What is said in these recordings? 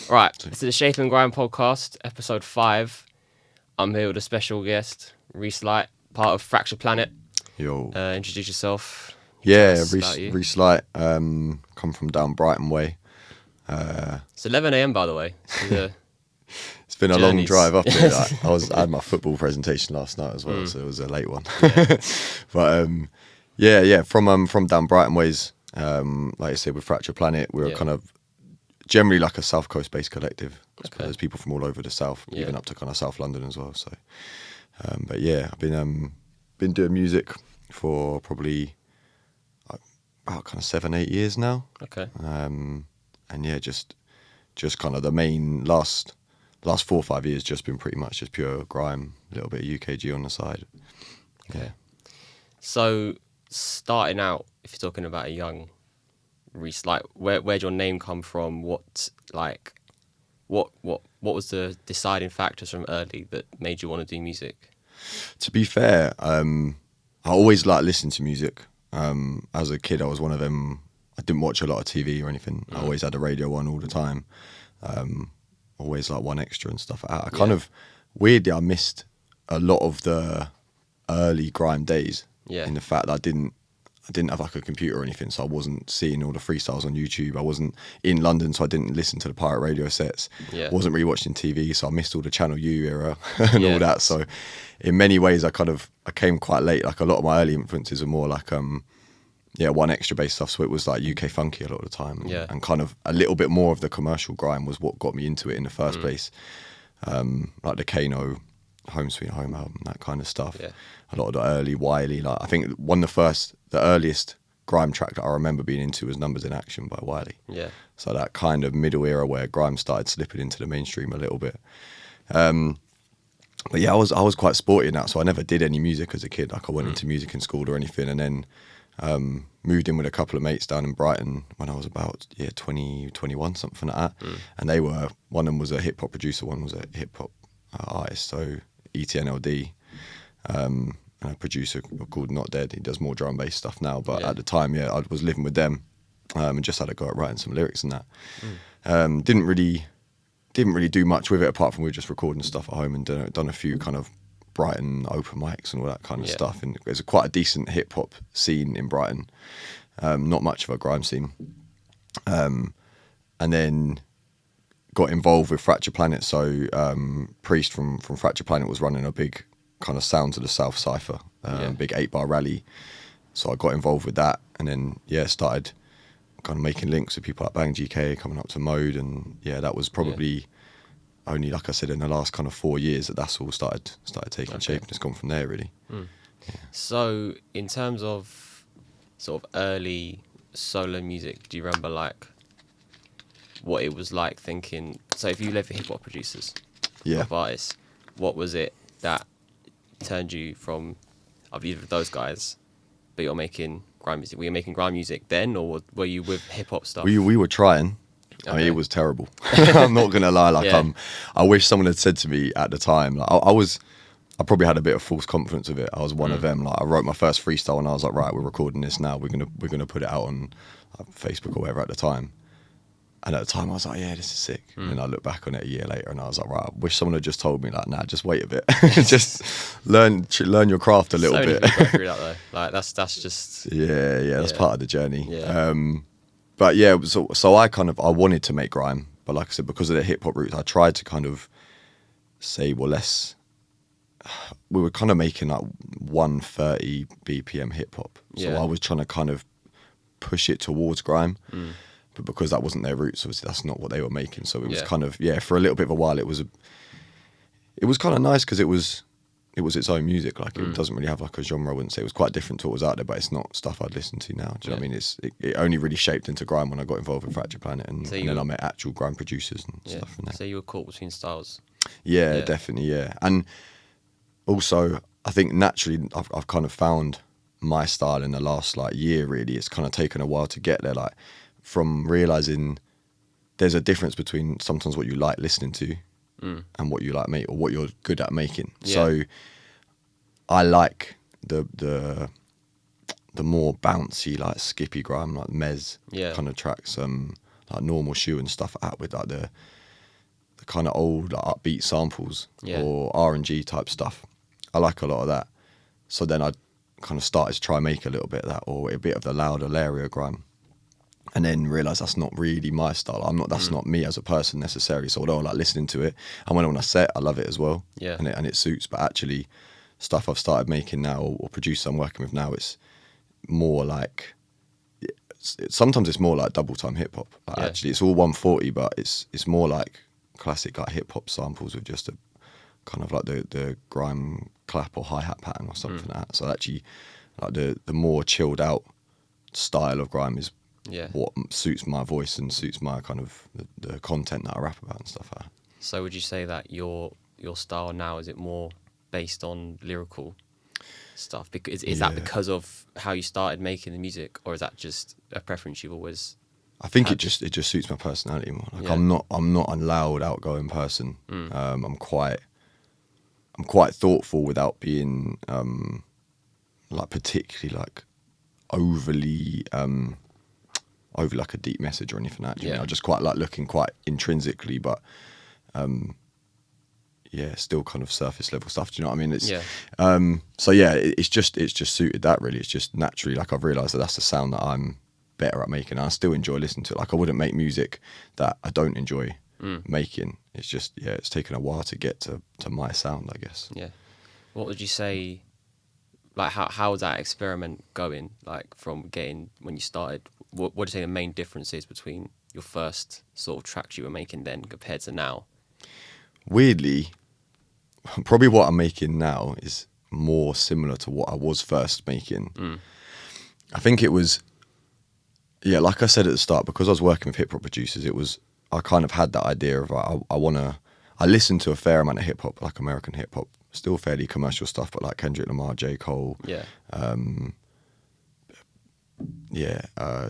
Right, this is the Shapin Grime podcast, episode 5. I'm here with a special guest, Rhys Lite, part of Fracture Planet. Yo. Introduce yourself. Yeah, Tell us about you. Rhys Lite, come from down Brighton way. It's 11 a.m. by the way. It's been a long Journeys. drive up here. I had my football presentation last night as well, so it was a late one. But from down Brighton ways, like I said, with Fracture Planet, we're kind of generally like a South Coast based collective. Okay. There's people from all over the South, even up to kind of South London as well. So, but yeah, I've been doing music for probably about kind of 7-8 years now. Okay. And yeah, just kind of the main last 4 or 5 years just been pretty much just pure grime, a little bit of UKG on the side. Okay. Yeah. So starting out, if you're talking about a young Rhys, like where'd your name come from? What was the deciding factors from early that made you want to do music? To be fair, I always like listening to music. As a kid, I was one of them. I didn't watch a lot of TV or anything. I always had the radio on all the time. Always like One Extra and stuff like that. I kind of weirdly I missed a lot of the early grime days. Yeah. In the fact that I didn't have like a computer or anything, so I wasn't seeing all the freestyles on YouTube. I wasn't in London, so I didn't listen to the pirate radio sets. Yeah. Wasn't really watching TV, so I missed all the Channel U era and all that. So in many ways, I came quite late. Like a lot of my early influences are more like One Extra based stuff. So it was like UK funky a lot of the time. Yeah. And kind of a little bit more of the commercial grime was what got me into it in the first place. Like the Kano, Home Sweet Home album, that kind of stuff. Yeah. A lot of the early Wiley, like I think the earliest grime track that I remember being into was Numbers in Action by Wiley. Yeah. So that kind of middle era where grime started slipping into the mainstream a little bit. But yeah, I was quite sporty in that, so I never did any music as a kid. Like I went into music in school or anything, and then moved in with a couple of mates down in Brighton when I was about 20, 21, something like that. And one of them was a hip hop producer, one was a hip hop artist, so ETNLD. And a producer called Not Dead. He does more drum bass stuff now, but at the time, I was living with them and just had a go at writing some lyrics and that. Didn't really do much with it apart from we were just recording stuff at home and done a few kind of Brighton open mics and all that kind of stuff. And there's quite a decent hip hop scene in Brighton, not much of a grime scene. And then got involved with Fracture Planet. So Priest from Fracture Planet was running a big kind of Sound to the South cypher, big 8-bar rally. So I got involved with that, and then started kind of making links with people like Bang GK, coming up to Mode, and that was probably only, like I said, in the last kind of 4 years that's all started taking shape, and it's gone from there really. So in terms of sort of early solo music, do you remember like what it was like thinking? So if you live for hip hop producers, hip hop artists, what was it that turned you from either of those guys, but you're making grime music? Were you making grime music then, or were you with hip hop stuff? We were trying. Okay. I mean, it was terrible. I'm not gonna lie. Like, I wish someone had said to me at the time. Like, I probably had a bit of false confidence with it. I was one of them. Like, I wrote my first freestyle, and I was like, right, we're recording this now. We're gonna put it out on Facebook or whatever at the time. And at the time, I was like, yeah, this is sick. And then I look back on it a year later, and I was like, right, I wish someone had just told me, like, nah, just wait a bit. Just learn your craft a little bit. Many people go through that, though. Like, that's just... That's part of the journey. Yeah. But yeah, so I wanted to make grime. But like I said, because of the hip-hop roots, I tried to kind of say, well, we were kind of making like 130 BPM hip-hop. So I was trying to kind of push it towards grime. But because that wasn't their roots, obviously that's not what they were making. So it was kind of, for a little bit of a while, it was kind of nice because it was its own music. Like it doesn't really have like a genre. I wouldn't say it was quite different to what was out there, but it's not stuff I'd listen to now. Do you know what I mean? It only really shaped into grime when I got involved with Fracture Planet, and then I met actual grime producers and stuff from there. So you were caught between styles. Yeah, definitely. Yeah, and also I think naturally I've kind of found my style in the last like year. Really, it's kind of taken a while to get there. Like, from realizing there's a difference between sometimes what you like listening to and what you like make, or what you're good at making. So I like the more bouncy, like skippy grime, like Mez kind of tracks, like Normal Shoe and stuff like that, with like the kind of old like, upbeat samples Yeah. or R&G type stuff. I like a lot of that. So then I kind of started to try and make a little bit of that, or a bit of the louder, lairier grime, and then realised that's not really my style. That's not me as a person necessarily. So although I like listening to it, and when I'm on a set, I love it as well. Yeah. And it suits. But actually, stuff I've started making now, or producers I'm working with now, it's more like sometimes it's more like double time hip hop. Like Yeah. Actually, it's all 140, but it's more like classic like hip hop samples with just a kind of like the grime clap or hi hat pattern or something like that. So actually, like the more chilled out style of grime is Yeah. what suits my voice and suits my kind of the content that I rap about and stuff like that. So would you say that your style now, is it more based on lyrical stuff? Because is that Yeah. because of how you started making the music, or is that just a preference you've always? I think had? it just suits my personality more. Like Yeah. I'm not a loud, outgoing person. I'm quite thoughtful without being like particularly like overly over like a deep message or anything like that. Yeah. I just quite like looking quite intrinsically, but yeah, still kind of surface level stuff. Do you know what I mean? It's Yeah. so yeah, it's just suited that really. It's just naturally like I've realised that that's the sound that I'm better at making. And I still enjoy listening to it. Like I wouldn't make music that I don't enjoy making. It's just it's taken a while to get to my sound, I guess. Yeah. What would you say? Like how's that experiment going? Like from getting when you started, what do you say the main difference is between your first sort of tracks you were making then compared to now? Weirdly, probably what I'm making now is more similar to what I was first making. I think it was, yeah, like I said at the start, because I was working with hip hop producers, I kind of had that idea of I listened to a fair amount of hip hop, like American hip hop, still fairly commercial stuff, but like Kendrick Lamar, J. Cole, Yeah.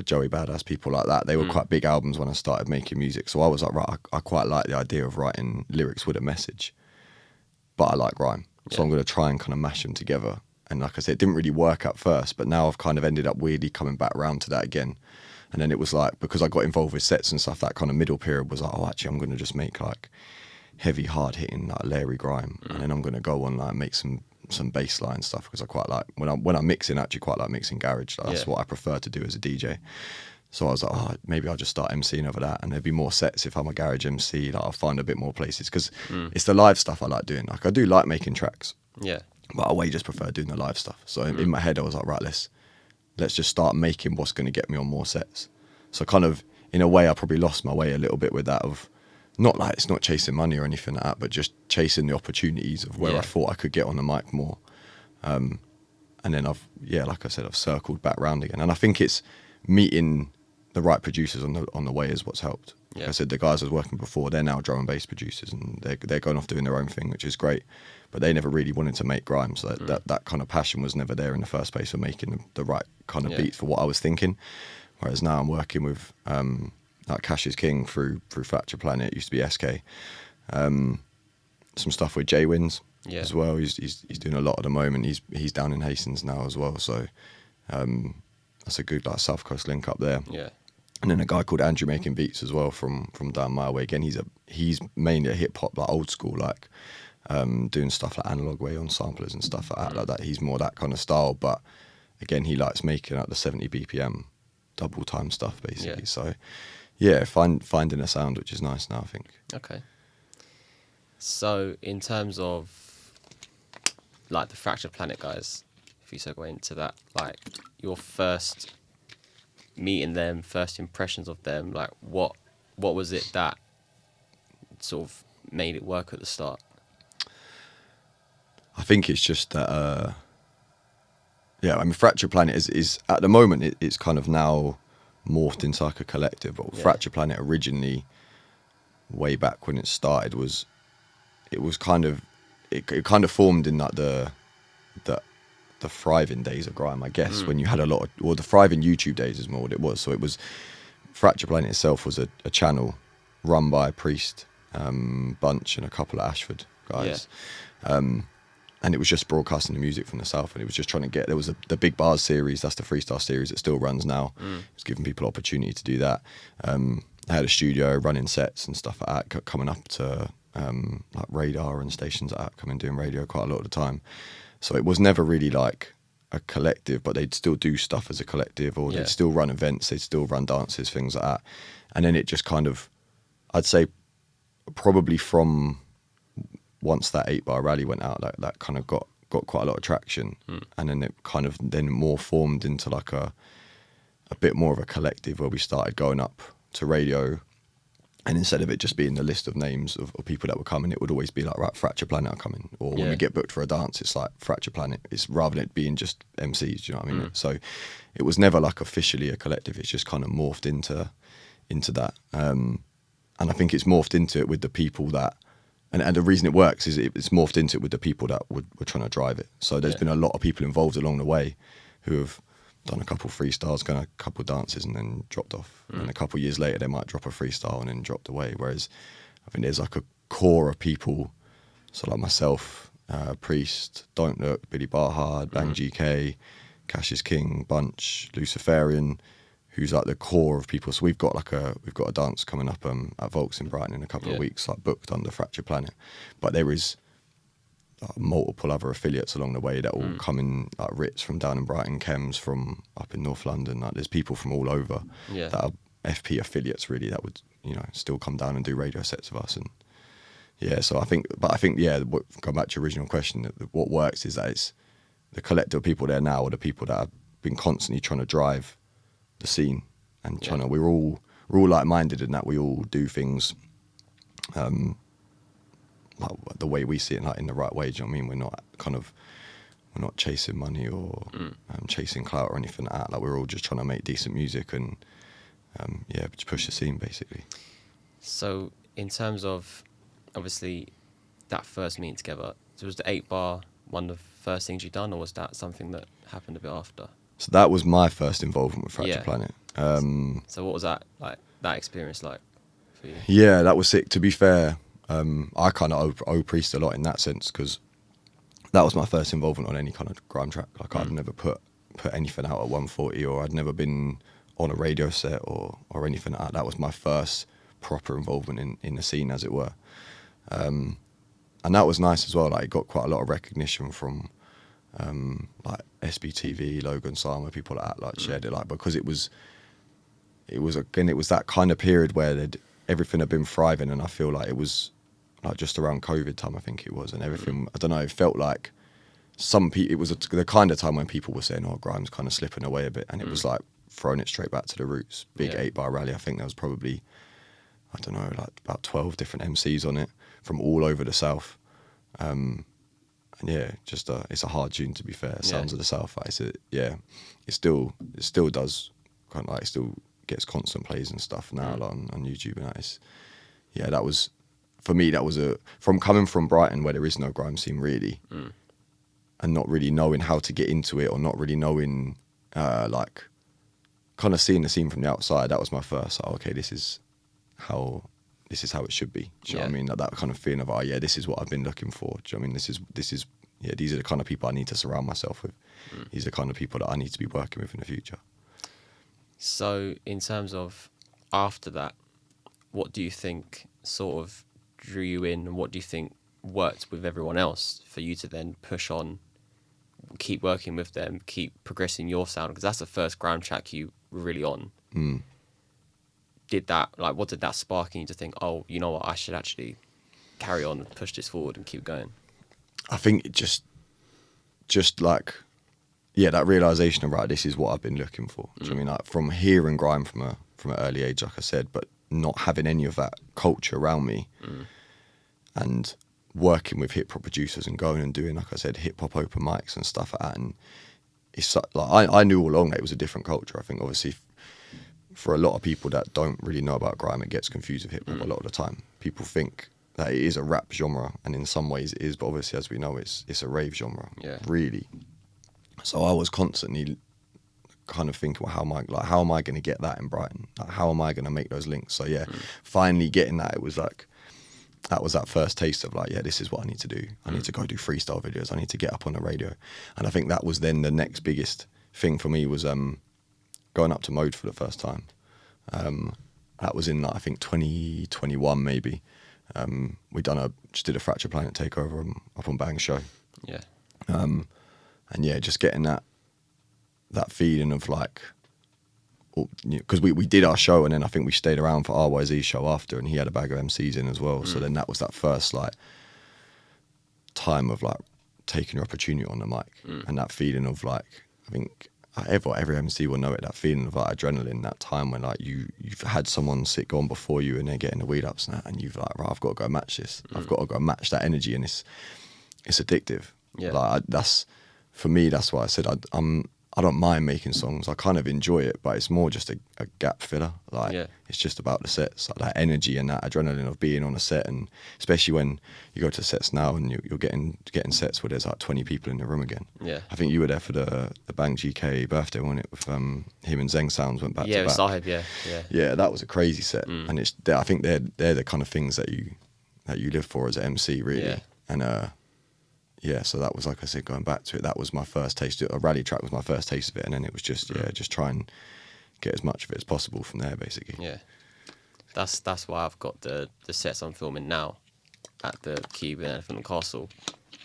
Joey Badass, people like that. They were quite big albums when I started making music. So I was like, right, I quite like the idea of writing lyrics with a message, but I like rhyme. So I'm going to try and kind of mash them together. And like I said, it didn't really work at first, but now I've kind of ended up weirdly coming back around to that again. And then it was like, because I got involved with sets and stuff, that kind of middle period was like, oh, actually, I'm going to just make like heavy, hard hitting, like Larry grime. And then I'm going to go on like make some bass line stuff, because I quite like, when I'm mixing, I actually quite like mixing garage. Like, that's what I prefer to do as a DJ. So I was like, oh, maybe I'll just start MCing over that, and there'd be more sets if I'm a garage MC. Like I'll find a bit more places, because it's the live stuff I like doing. Like I do like making tracks, Yeah. but I way just prefer doing the live stuff. So in my head, I was like, right, let's just start making what's going to get me on more sets. So kind of in a way, I probably lost my way a little bit with that, of not like it's not chasing money or anything like that, but just chasing the opportunities of where I thought I could get on the mic more. And then like I said, I've circled back round again, and I think it's meeting the right producers on the way is what's helped. Like I said, the guys I was working before, they're now drum and bass producers, and they're going off doing their own thing, which is great. But they never really wanted to make grime, so that kind of passion was never there in the first place for making the right kind of beat for what I was thinking. Whereas now I'm working with like Cash is King through Fracture Planet. It used to be SK. Some stuff with J Wins as well. He's doing a lot at the moment. He's down in Hastings now as well. So that's a good like South Coast link up there. Yeah. And then a guy called Andrew making beats as well from down my way. Again, he's mainly a hip hop, like old school, like doing stuff like Analog Way on samplers and stuff like that. He's more that kind of style, but again, he likes making like the 70 BPM double time stuff basically. Yeah. So yeah, finding a sound which is nice now, I think. Okay. So in terms of like the Fractured Planet guys, if you segue into that, like your first meeting them, first impressions of them, like what was it that sort of made it work at the start? I think it's just that I mean, Fracture Planet is at the moment it's kind of now morphed into like a collective, but Fracture Planet originally, way back when it started, it kind of formed in like the thriving days of grime, I guess, when you had a lot of, the thriving YouTube days is more what it was. So it was, Fracture Planet itself was a channel run by Priest, Bunch, and a couple of Ashford guys. And it was just broadcasting the music from the south, and it was just trying to get, there was the Big Bars series, that's the freestyle series that still runs now. It was giving people opportunity to do that. I had a studio running sets and stuff like that, coming up to like radar and stations like that, coming doing radio quite a lot of the time. So it was never really like a collective, but they'd still do stuff as a collective, or they'd still run events, they'd still run dances, things like that. And then it just kind of, I'd say probably from once that 8 Bar rally went out, that kind of got quite a lot of traction. And then it kind of then more formed into like a bit more of a collective, where we started going up to radio, and instead of it just being the list of names of people that were coming, it would always be like, right, Fracture Planet are coming. Or when we get booked for a dance, it's like Fracture Planet. It's rather than it being just MCs, do you know what I mean? So it was never like officially a collective. It's just kind of morphed into that. And I think it's morphed into it with the people that, and the reason it works is it's morphed into it with the people that were trying to drive it. So there's been a lot of people involved along the way who have done a couple freestyles, done a couple dances, and then dropped off. And a couple of years later, they might drop a freestyle and then dropped away. Whereas I think there's like a core of people, so like myself, Priest, Don't Look, Billy Barhard, Bang GK, Cash is King, Bunch, Luciferian, who's like the core of people. So we've got a dance coming up at Volks in Brighton in a couple of weeks, like booked under Fracture Planet. But there is multiple other affiliates along the way that will come in, like Ritz from down in Brighton, Chems from up in North London. Like there's people from all over that are FP affiliates really that would, you know, still come down and do radio sets with us. And so I think going back to your original question, what works is that it's the collective of people there now are the people that have been constantly trying to drive the scene and trying to, we're all like-minded in that we all do things like the way we see it, like in the right way. Do you know what I mean? We're not chasing money or chasing clout or anything like that. Like we're all just trying to make decent music and just push the scene basically. So in terms of obviously that first meeting together, so was the 8 Bar one of the first things you'd done, or was that something that happened a bit after? So that was my first involvement with Fracture Planet. So what was that like? That experience like for you? Yeah, that was sick. To be fair, I kind of owe Priest a lot in that sense, because that was my first involvement on any kind of grime track. Like I'd never put anything out at 140, or I'd never been on a radio set or anything like that. That was my first proper involvement in the scene, as it were. And that was nice as well. Like it got quite a lot of recognition from like SBTV, Logan Sama, people like that, like shared it, like because it was that kind of period where everything had been thriving, and I feel like it was like just around COVID time, I think it was, and everything. I don't know. It felt like it was the kind of time when people were saying, "Oh, grime's kind of slipping away a bit," and it was like throwing it straight back to the roots. Big 8 Bar rally. I think there was probably, I don't know, like about 12 different MCs on it from all over the South. And yeah, just it's a hard tune, to be fair. Sounds of the South. Like, it still does kind of like, it still gets constant plays and stuff now like, on YouTube, and that that was, for me, that was from coming from Brighton, where there is no grime scene really, and not really knowing how to get into it, or not really knowing like kind of seeing the scene from the outside. That was my first, okay, this is how it should be. Do you know what I mean? That kind of feeling of, this is what I've been looking for. Do you know what I mean? This is these are the kind of people I need to surround myself with. These are the kind of people that I need to be working with in the future. So in terms of after that, what do you think sort of drew you in, and what do you think worked with everyone else for you to then push on, keep working with them, keep progressing your sound? Because that's the first grime track you were really on. What did that spark in you to think, oh, you know what, I should actually carry on and push this forward and keep going? I think it just like, that realisation of, right, this is what I've been looking for. Do you know what I mean? Like from hearing grime from an early age, like I said, but not having any of that culture around me, and working with hip hop producers and going and doing, like I said, hip hop open mics and stuff like that. And it's like, I knew all along that it was a different culture. I think obviously for a lot of people that don't really know about grime, it gets confused with hip hop a lot of the time. People think that it is a rap genre, and in some ways it is, but obviously, as we know, it's a rave genre, really. So I was constantly kind of thinking, well, how am I going to get that in Brighton? Like, how am I going to make those links? So finally getting that, it was like, that was that first taste of like, this is what I need to do. I need to go do freestyle videos. I need to get up on the radio. And I think that was then the next biggest thing for me was going up to Mode for the first time. That was in like, I think 2021 maybe. We just did a Fracture Planet takeover up on Bang Show. Yeah. And yeah, just getting that feeling of like, because we did our show and then I think we stayed around for RYZ's show after, and he had a bag of MCs in as well. So then that was that first like time of like taking your opportunity on the mic, and that feeling of like, I think every MC will know it, that feeling of like adrenaline, that time when like you've had someone sit on before you and they're getting the weed ups and you've like, right, I've got to go match this. I've got to go match that energy, and it's addictive. Yeah. Like that's, for me, that's why I said I don't mind making songs. I kind of enjoy it, but it's more just a gap filler. Like it's just about the sets, like that energy and that adrenaline of being on a set, and especially when you go to sets now and you're getting sets where there's like 20 people in the room again. Yeah. I think you were there for the Bang GK birthday, wasn't it? With him and Zeng Sounds went back to back. Yeah, Sahib, yeah. Yeah, that was a crazy set, and I think they're the kind of things that you live for as an MC, really. Yeah. And yeah, so that was, like I said, going back to it, that was my first taste. A rally track was my first taste of it, and then it was just just try and get as much of it as possible from there, basically. Yeah, that's why I've got the sets I'm filming now at the Cube in Elephant and Castle.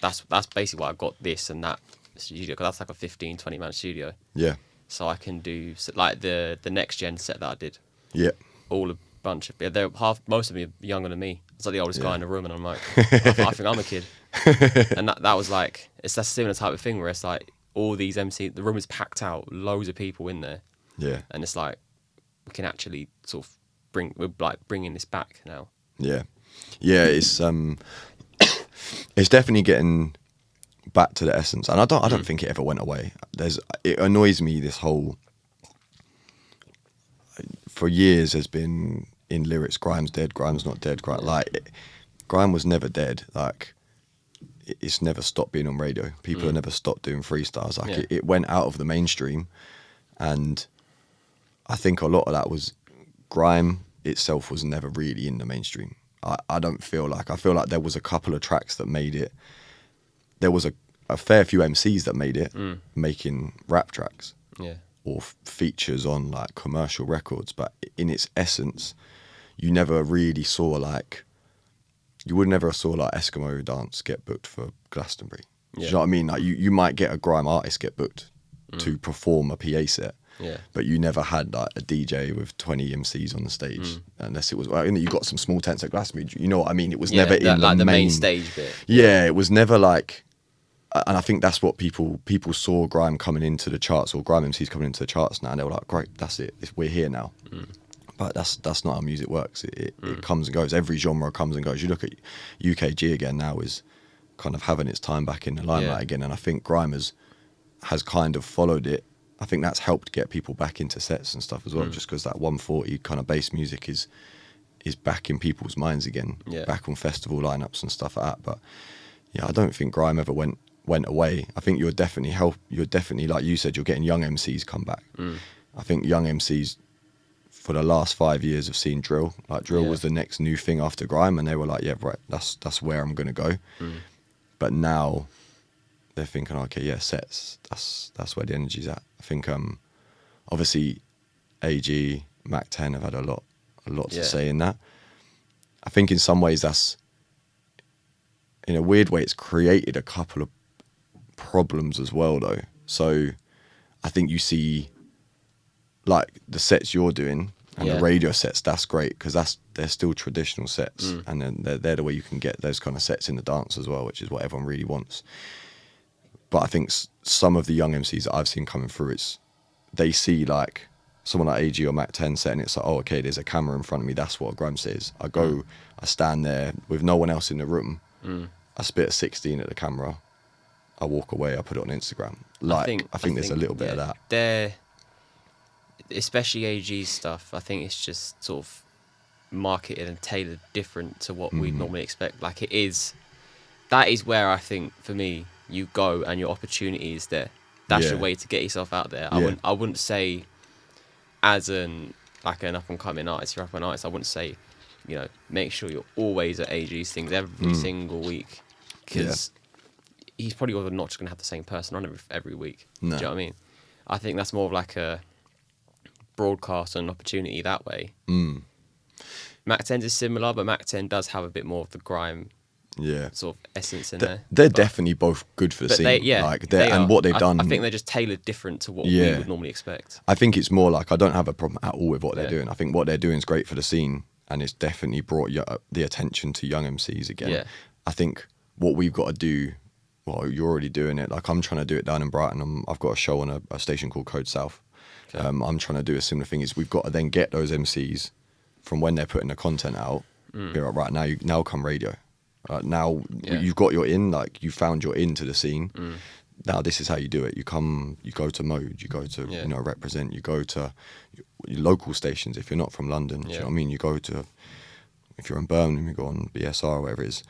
That's basically why I got this and that studio, because that's like a 15-20 man studio. Yeah. So I can do like the next gen set that I did. Yeah. All a bunch of most of them are younger than me. It's like the oldest guy in the room, and I'm like, I think I'm a kid. And that was like, it's that similar type of thing where it's like all these MC, the room is packed out, loads of people in there. Yeah. And it's like we can actually sort of we're bringing this back now. Yeah. Yeah, it's it's definitely getting back to the essence, and I don't think it ever went away. It annoys me, this whole, for years has been in lyrics, Grime's dead, Grime's not dead. Grime was never dead. Like, it's never stopped being on radio. People have never stopped doing freestyles. Like it went out of the mainstream, and I think a lot of that was Grime itself was never really in the mainstream. I feel like there was a couple of tracks that made it. There was a fair few MCs that made it, making rap tracks. Yeah. Or features on like commercial records, but in its essence, you never really saw like, you would never saw like Eskimo Dance get booked for Glastonbury. Do you know what I mean? Like you might get a Grime artist get booked to perform a PA set, but you never had like a DJ with 20 MCs on the stage, unless it was, well, you got some small tents at Glastonbury. You know what I mean? It was never in like the main stage bit. Yeah, it was never like. And I think that's what people saw Grime coming into the charts, or Grime MCs coming into the charts now, and they were like, great, that's it, we're here now. But that's not how music works. It comes and goes. Every genre comes and goes. You look at UKG again now, is kind of having its time back in the limelight again, and I think Grime has kind of followed it. I think that's helped get people back into sets and stuff as well, just because that 140 kind of bass music is back in people's minds again, back on festival lineups and stuff like that. But yeah, I don't think Grime ever went away. I think you're definitely, like you said, you're getting young MCs come back. I think young MCs for the last 5 years have seen drill. Like drill was the next new thing after Grime, and they were like, yeah, right, that's where I'm gonna go. But now they're thinking, okay, yeah, sets, that's where the energy's at. I think obviously AG, Mac 10 have had a lot to say in that. I think in some ways that's, in a weird way, it's created a couple of problems as well, though. So I think you see like the sets you're doing and the radio sets, that's great, because they're still traditional sets, and then they're the way you can get those kind of sets in the dance as well, which is what everyone really wants. But I think some of the young MCs that I've seen coming through, they see like someone like AG or Mac 10 set, and it's like, oh, okay, there's a camera in front of me, that's what a Grime says. I go, I stand there with no one else in the room, I spit a 16 at the camera, I walk away, I put it on Instagram. Like, I think there's a little bit of that. They're, especially AG stuff, I think it's just sort of marketed and tailored different to what we'd normally expect. Like that is where I think, for me, you go and your opportunity is there. That's your way to get yourself out there. I wouldn't say, as an up and coming artist, you're up and artist, I wouldn't say, make sure you're always at AG's things every single week, because he's probably not just going to have the same person on every week. No. Do you know what I mean? I think that's more of like a broadcast and opportunity that way. Mac 10s is similar, but Mac 10 does have a bit more of the grime Yeah. sort of essence in there. They're But- definitely both good for the But scene. they, yeah, like they and are. what they've done. I think they're just tailored different to what we Yeah. would normally expect. I think it's more like I don't have a problem at all with what they're Yeah. doing. I think what they're doing is great for the scene, and it's definitely brought the attention to young MCs again. Yeah. I think what we've got to do, well, you're already doing it. Like I'm trying to do it down in Brighton. I've got a show on a station called Code South. Okay. I'm trying to do a similar thing. Is we've got to then get those MCs from when they're putting the content out. Be like, right now come radio. Now Yeah. you've got your in, like you found your in to the scene. Now this is how you do it. You go to Mode, you go to Yeah. Represent, you go to your local stations if you're not from London. Do you know what I mean? You go to, if you're in Birmingham, you go on BSR or whatever it is.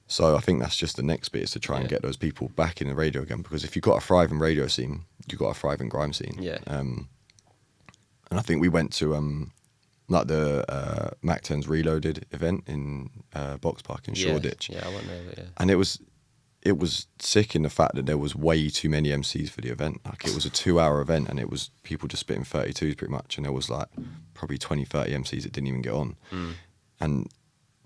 So I think that's just the next bit, is to try and get those people back in the radio again, because if you've got a thriving radio scene, you've got a thriving grime scene. Yeah. And I think we went to like the Mac 10's Reloaded event in Box Park in Shoreditch. Yeah, I went there, but yeah. And it was sick in the fact that there was way too many MCs for the event. Like it was a 2-hour event, and it was people just spitting 32s pretty much, and there was like probably 20, 30 MCs that didn't even get on.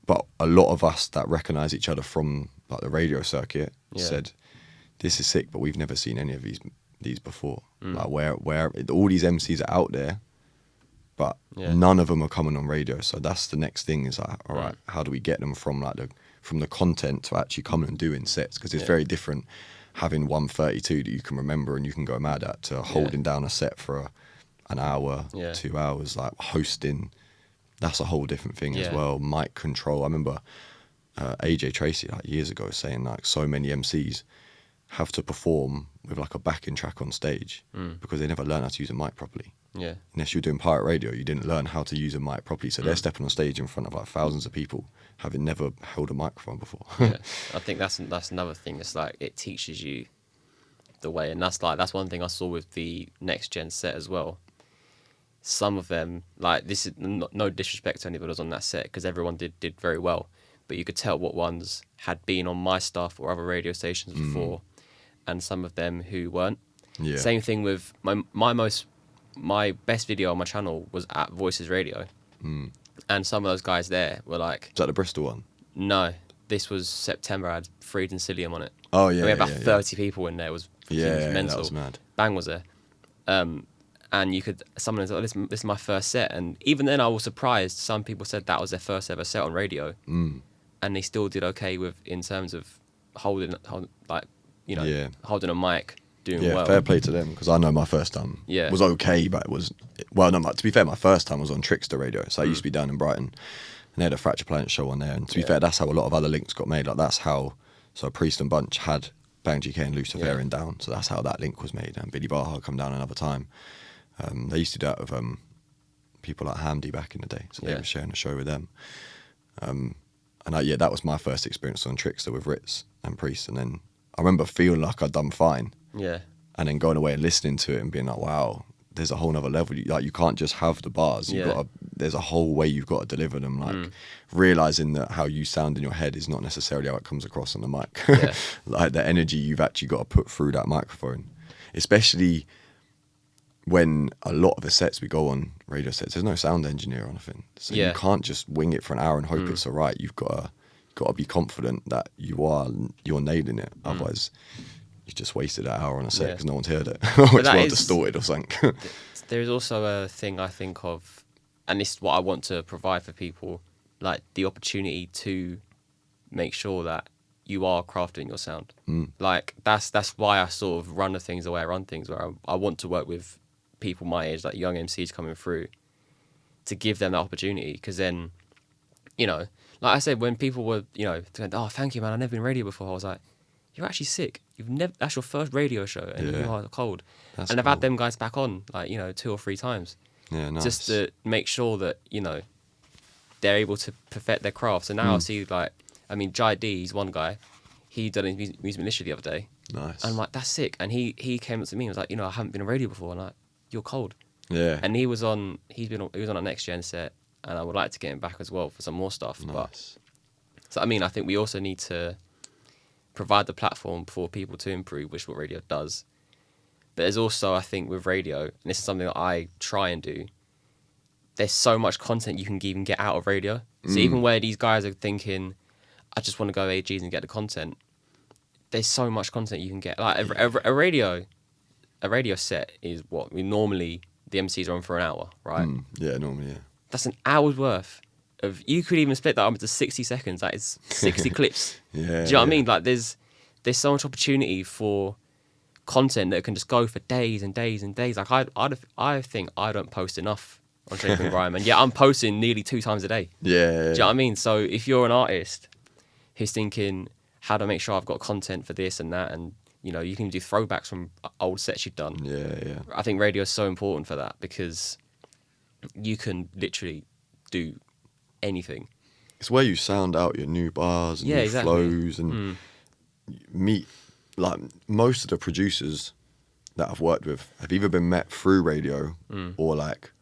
But a lot of us that recognise each other from like the radio circuit said, "This is sick, but we've never seen any of these before. Like where all these MCs are out there, but none of them are coming on radio. So that's the next thing, is like, all right, how do we get them from like from the content to actually coming and doing sets? Because it's very different having 132 that you can remember and you can go mad at, to holding down a set for an hour, 2 hours, like hosting. That's a whole different thing as well. Mic control. I remember AJ Tracy like years ago saying like so many MCs have to perform with like a backing track on stage because they never learn how to use a mic properly. Yeah. Unless you're doing pirate radio, you didn't learn how to use a mic properly. So they're stepping on stage in front of like thousands of people, having never held a microphone before. Yeah. I think that's another thing. It's like it teaches you the way, and that's one thing I saw with the next gen set as well. Some of them, like, this is no disrespect to anybody who was on that set, because everyone did very well, but you could tell what ones had been on my stuff or other radio stations before, and some of them who weren't. Yeah. Same thing with my best video on my channel was at Voices Radio, and some of those guys there were like, Is that the Bristol one? no, this was September. I had Freed and Cillian on it. Oh yeah. We had about yeah, 30 people in there. It was mental. that was mad. Bang was there. And someone was like, this is my first set. And even then I was surprised. Some people said that was their first ever set on radio. And they still did okay in terms of holding a mic, doing well. Fair play to them, because I know my first time was okay, but it was, well, no, to be fair, my first time was on Trickster Radio. So I used to be down in Brighton, and they had a Fracture Planet show on there. And to be fair, that's how a lot of other links got made. Like that's how, so Priest and Bunch had Bang GK and Luciferian down. So that's how that link was made. And Billy Baha come down another time. They used to do that with people like Hamdi back in the day. So they were sharing a show with them. And that was my first experience on Trickster with Ritz and Priest. And then I remember feeling like I'd done fine. Yeah. And then going away and listening to it and being like, wow, there's a whole nother level. You can't just have the bars. There's a whole way you've got to deliver them. Like realizing that how you sound in your head is not necessarily how it comes across on the mic. Yeah. Like the energy you've actually got to put through that microphone, especially when a lot of the sets we go on, radio sets, there's no sound engineer or anything. So you can't just wing it for an hour and hope it's all right. You've got to be confident that you're nailing it. Otherwise, you just wasted an hour on a set because no one's heard it. Or it's well distorted or something. There is also a thing I think of, and this is what I want to provide for people, like the opportunity to make sure that you are crafting your sound. Like that's why I sort of run the things the way I run things, where I want to work with people my age, like young MCs coming through, to give them that opportunity. Because then, like I said, when people were, going, oh, thank you, man, I've never been radio before, I was like, you're actually sick. That's your first radio show, and you are cold. That's and I've cool. had them guys back on, like, 2 or 3 times. Yeah, nice. Just to make sure that, they're able to perfect their craft. So now I see, Jai D, he's one guy, he done his music militia the other day. Nice. And I'm like, that's sick. And he came up to me and was like, I haven't been on radio before. And I'm like, you're cold. Yeah. And he was on a next gen set, and I would like to get him back as well for some more stuff. Nice. So I think we also need to provide the platform for people to improve, which is what radio does. But there's also, I think, with radio, and this is something that I try and do, there's so much content you can even get out of radio. So even where these guys are thinking, I just want to go AGs and get the content, there's so much content you can get. Like a radio set is what we normally, the MCs are on for an hour, right? Yeah, normally, yeah. That's an hour's worth of. You could even split that up into 60 seconds. That is 60 clips. Yeah. Do you know what I mean? Like there's so much opportunity for content that can just go for days and days and days. Like I think I don't post enough on Shapin Grime, and yeah, I'm posting nearly 2 times a day. Yeah. Do you know what I mean? So if you're an artist who's thinking, how do I make sure I've got content for this and that, and you know, you can do throwbacks from old sets you've done. Yeah. I think radio is so important for that, because you can literally do anything. It's where you sound out your new bars and new flows and meet, like, most of the producers that I've worked with have either been met through radio or like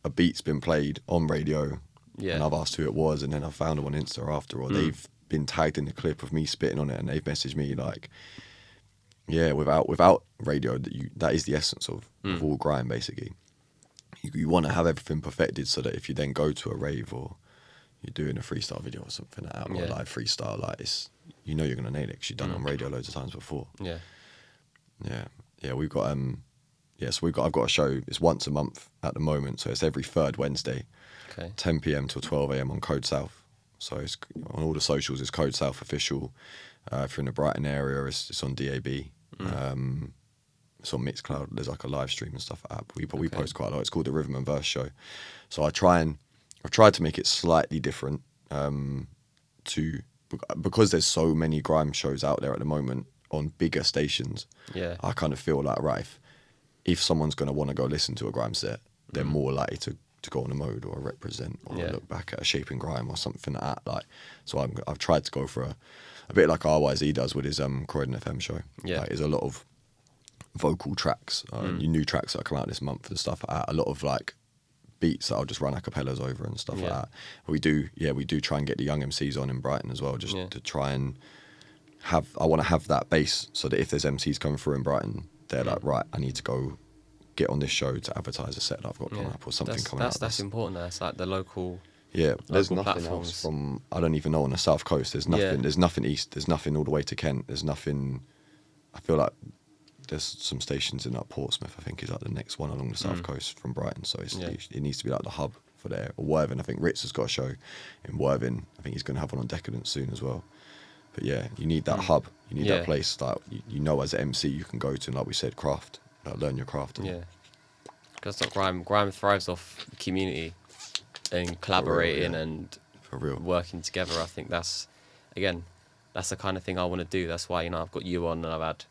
a beat's been played on radio and I've asked who it was, and then I found them on Insta after, or they've been tagged in the clip of me spitting on it and they've messaged me like, yeah, without radio, that is the essence of all grime, basically. You want to have everything perfected so that if you then go to a rave or you're doing a freestyle video or something like that, or live freestyle, like, it's, you know, you're gonna nail it because you've done it on radio loads of times before. We've got I've got a show. It's once a month at the moment, so it's every third Wednesday, 10 p.m. till 12 a.m. on Code South. So it's on all the socials. It's Code South official. If you're in the Brighton area, it's on DAB. It's on Mixcloud. There's like a live stream and stuff like that. We post quite a lot. It's called the Rhythm and Verse Show. So I've tried to make it slightly different because there's so many grime shows out there at the moment on bigger stations. Yeah, I kind of feel like, right, if someone's going to want to go listen to a grime set, they're more likely to go on a Mode or a Represent or look back at a Shapin Grime or something like that. Like, so I've tried to go for a bit like RYZ does with his Croydon FM show. Yeah, like, there's a lot of vocal tracks, new tracks that come out this month and stuff like that. A lot of like beats that I'll just run a cappellas over and stuff like that. We do try and get the young MCs on in Brighton as well, just to try and I want to have that base so that if there's MCs coming through in Brighton, they're like, right, I need to go get on this show to advertise a set that I've got coming up or something coming out. That's important. That's like the local. Yeah, there's nothing platforms. Else from, I don't even know, on the south coast. There's nothing. There's nothing east. There's nothing all the way to Kent. There's nothing. I feel like there's some stations in like Portsmouth, I think, is like the next one along the south coast from Brighton. So it needs to be like the hub for there. Or Worthing, I think Rhys has got a show in Worthing. I think he's going to have one on Decadence soon as well. But yeah, you need that hub. You need that place that you know as an MC you can go to, and like we said, craft, learn your craft. Because grime thrives off community and collaborating and for real working together. I think that's the kind of thing I want to do. That's why, you know, I've got you on, and I've had,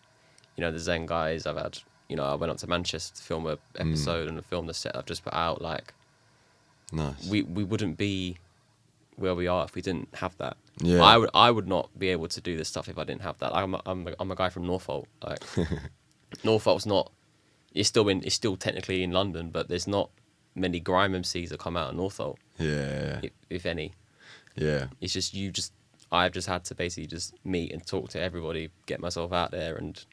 you know, the Zen guys. I've had, you know, I went up to Manchester to film an episode and film the set I've just put out. Like, nice. We wouldn't be where we are if we didn't have that. Yeah. I would not be able to do this stuff if I didn't have that. I'm a guy from Norfolk. Like, Norfolk's not. It's still technically in London, but there's not many grime MCs that come out of Norfolk. Yeah. If any. Yeah. It's just I've just had to basically just meet and talk to everybody, get myself out there, and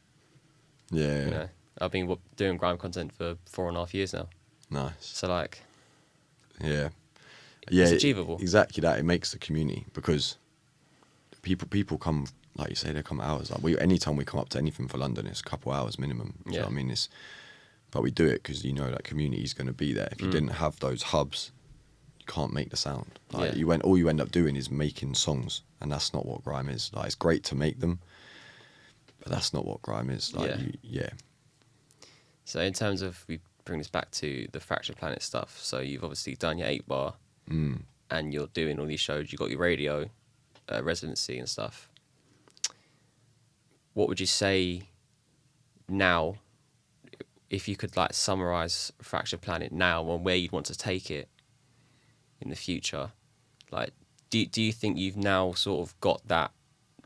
you know, I've been doing grime content for 4.5 years now. Nice. So like, it's achievable. Exactly that. It makes the community, because people come, like you say, they come hours. Like anytime we come up to anything for London, it's a couple hours minimum. Do you know what I mean? But we do it because you know that community is going to be there. If you didn't have those hubs, you can't make the sound. Like all you end up doing is making songs, and that's not what grime is. Like, it's great to make them, but that's not what grime is. Like, So in terms of, we bring this back to the Fractured Planet stuff. So you've obviously done your 8-bar, and you're doing all these shows. You got your radio residency and stuff. What would you say now, if you could like summarize Fractured Planet now and where you'd want to take it in the future? Like, do you think you've now sort of got that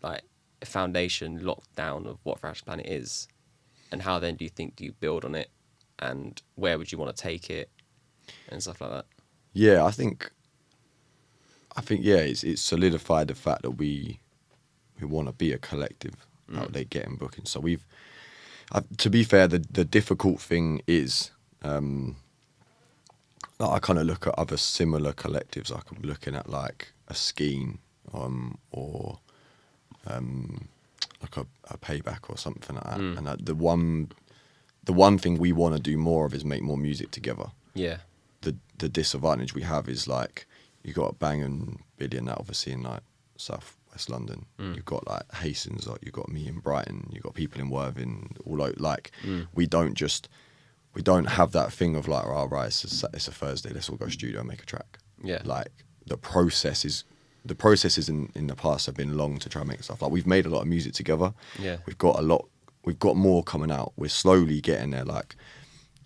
like foundation locked down of what Fractured Planet is, and how then do you build on it, and where would you want to take it and stuff like that? Yeah, I think it's solidified the fact that we want to be a collective out there getting bookings. So to be fair, the difficult thing is, I kind of look at other similar collectives. Like I'm looking at like a Skeen, or like a Payback or something like that. And the one thing we want to do more of is make more music together. Yeah. The disadvantage we have is like you got Bang and Billy and that obviously in like South West London. You've got like Hastings, like you've got me in Brighton, you've got people in Worthing, all like we don't have that thing of like, oh, right, it's a Thursday, let's all go studio and make a track. Yeah. Like the processes in the past have been long to try and make stuff. Like we've made a lot of music together. Yeah. We've got more coming out. We're slowly getting there. Like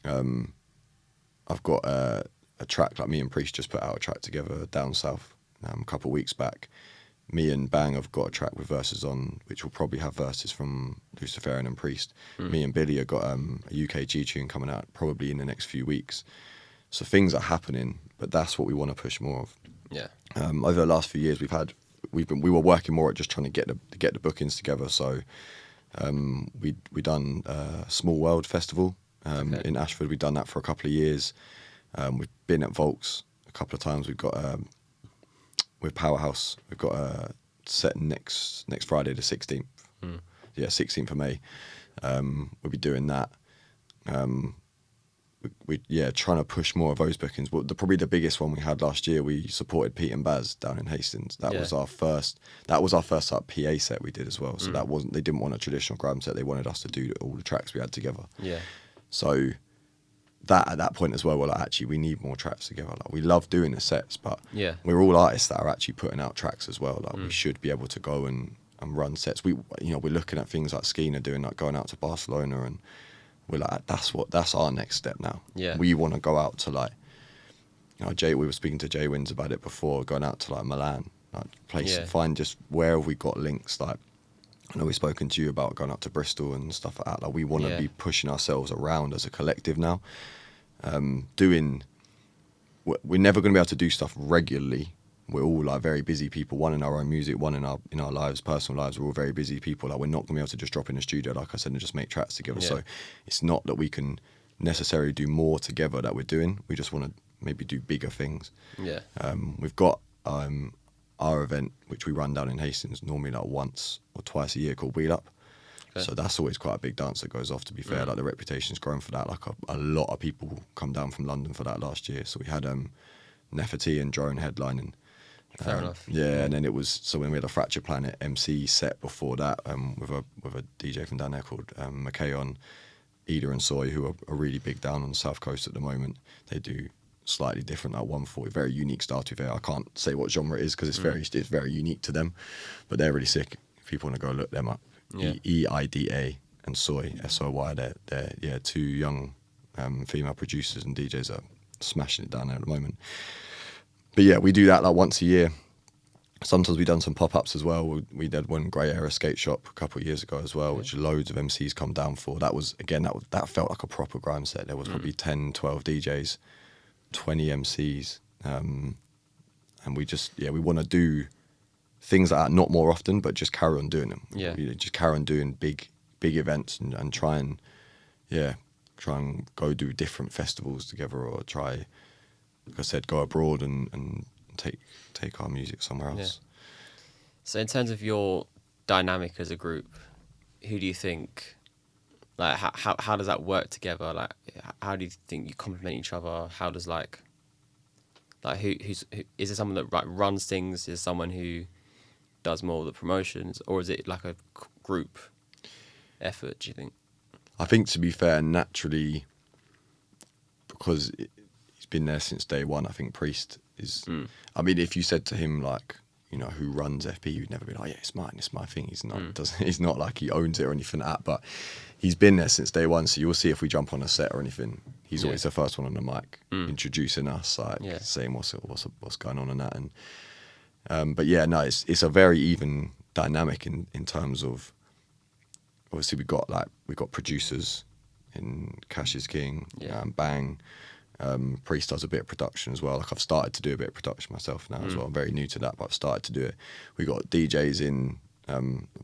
I've got a track, like me and Priest just put out a track together down south a couple of weeks back. Me and Bang have got a track with verses on, which will probably have verses from Luciferian and Priest. Me and Billy have got a UKG tune coming out probably in the next few weeks. So things are happening, but that's what we want to push more of. Yeah. Over the last few years, we were working more at just trying to get the bookings together. So we done Small World Festival in Ashford. We've done that for a couple of years. We've been at Volks a couple of times. We've got with Powerhouse. We've got a set next Friday the 16th. Yeah, 16th of May. We'll be doing that. We trying to push more of those bookings. But probably the biggest one we had last year, we supported Pete and Baz down in Hastings. That was our first like, PA set we did as well. So they didn't want a traditional grime set. They wanted us to do all the tracks we had together. Yeah. So that at that point as well, we're like, actually, we need more tracks together. Like we love doing the sets, but we're all artists that are actually putting out tracks as well. Like we should be able to go and run sets. We're looking at things like Skeena doing, like going out to Barcelona, and we're like, that's our next step now. Yeah. We want to go out to like, we were speaking to Jay Wins about it before, going out to like Milan, like places, find just where have we got links. Like I know we've spoken to you about going up to Bristol and stuff like that. Like we want to be pushing ourselves around as a collective now. We're never going to be able to do stuff regularly. We're all like very busy people, one in our own music, one in our lives, personal lives. We're all very busy people. Like we're not going to be able to just drop in the studio, like I said, and just make tracks together. So it's not that we can necessarily do more together that we're doing. We just want to maybe do bigger things. Yeah. We've got our event, which we run down in Hastings, normally like once or twice a year, called Wheel Up. Okay. So that's always quite a big dance that goes off, to be fair. Like the reputation's grown for that. Like a lot of people come down from London for that last year. So we had Nefertiti and Drone headlining. Fair enough. Yeah, and then when we had a Fracture Planet MC set before that, with a DJ from down there called McKay on, Ida and Soy, who are really big down on the South Coast at the moment. They do slightly different, like 140, very unique style to be fair. I can't say what genre it is because it's very unique to them, but they're really sick. If people want to go look them up, EIDA and Soy, SOY, they're two young female producers and DJs that are smashing it down there at the moment. But yeah, we do that like once a year. Sometimes we've done some pop-ups as well. We did one Grey Area skate shop a couple of years ago as well, which loads of MCs come down for. That was, again, that felt like a proper grime set. There was probably 10, 12 DJs, 20 MCs. And we just, we want to do things like that, not more often, but just carry on doing them. Yeah. Just carry on doing big events and try and go do different festivals together, or try, like I said, go abroad and take our music somewhere else. Yeah. So in terms of your dynamic as a group, who do you think, like, how does that work together? Like, how do you think you complement each other? How does who is it someone that runs things? Is it someone who does more of the promotions, or is it like a group effort, do you think? I think, to be fair, naturally, because he's been there since day one, I think Priest is... I mean, if you said to him, like, who runs FP, you'd never be like, it's mine, it's my thing. He's not he's not like he owns it or anything like that, but he's been there since day one, so you'll see if we jump on a set or anything, he's always the first one on the mic, introducing us, like, saying what's going on and that. And but yeah, no, it's a very even dynamic in terms of, obviously we've got producers in Cash is King, Bang. Priest does a bit of production as well. Like, I've started to do a bit of production myself now as well. I'm very new to that, but I've started to do it. We got DJs in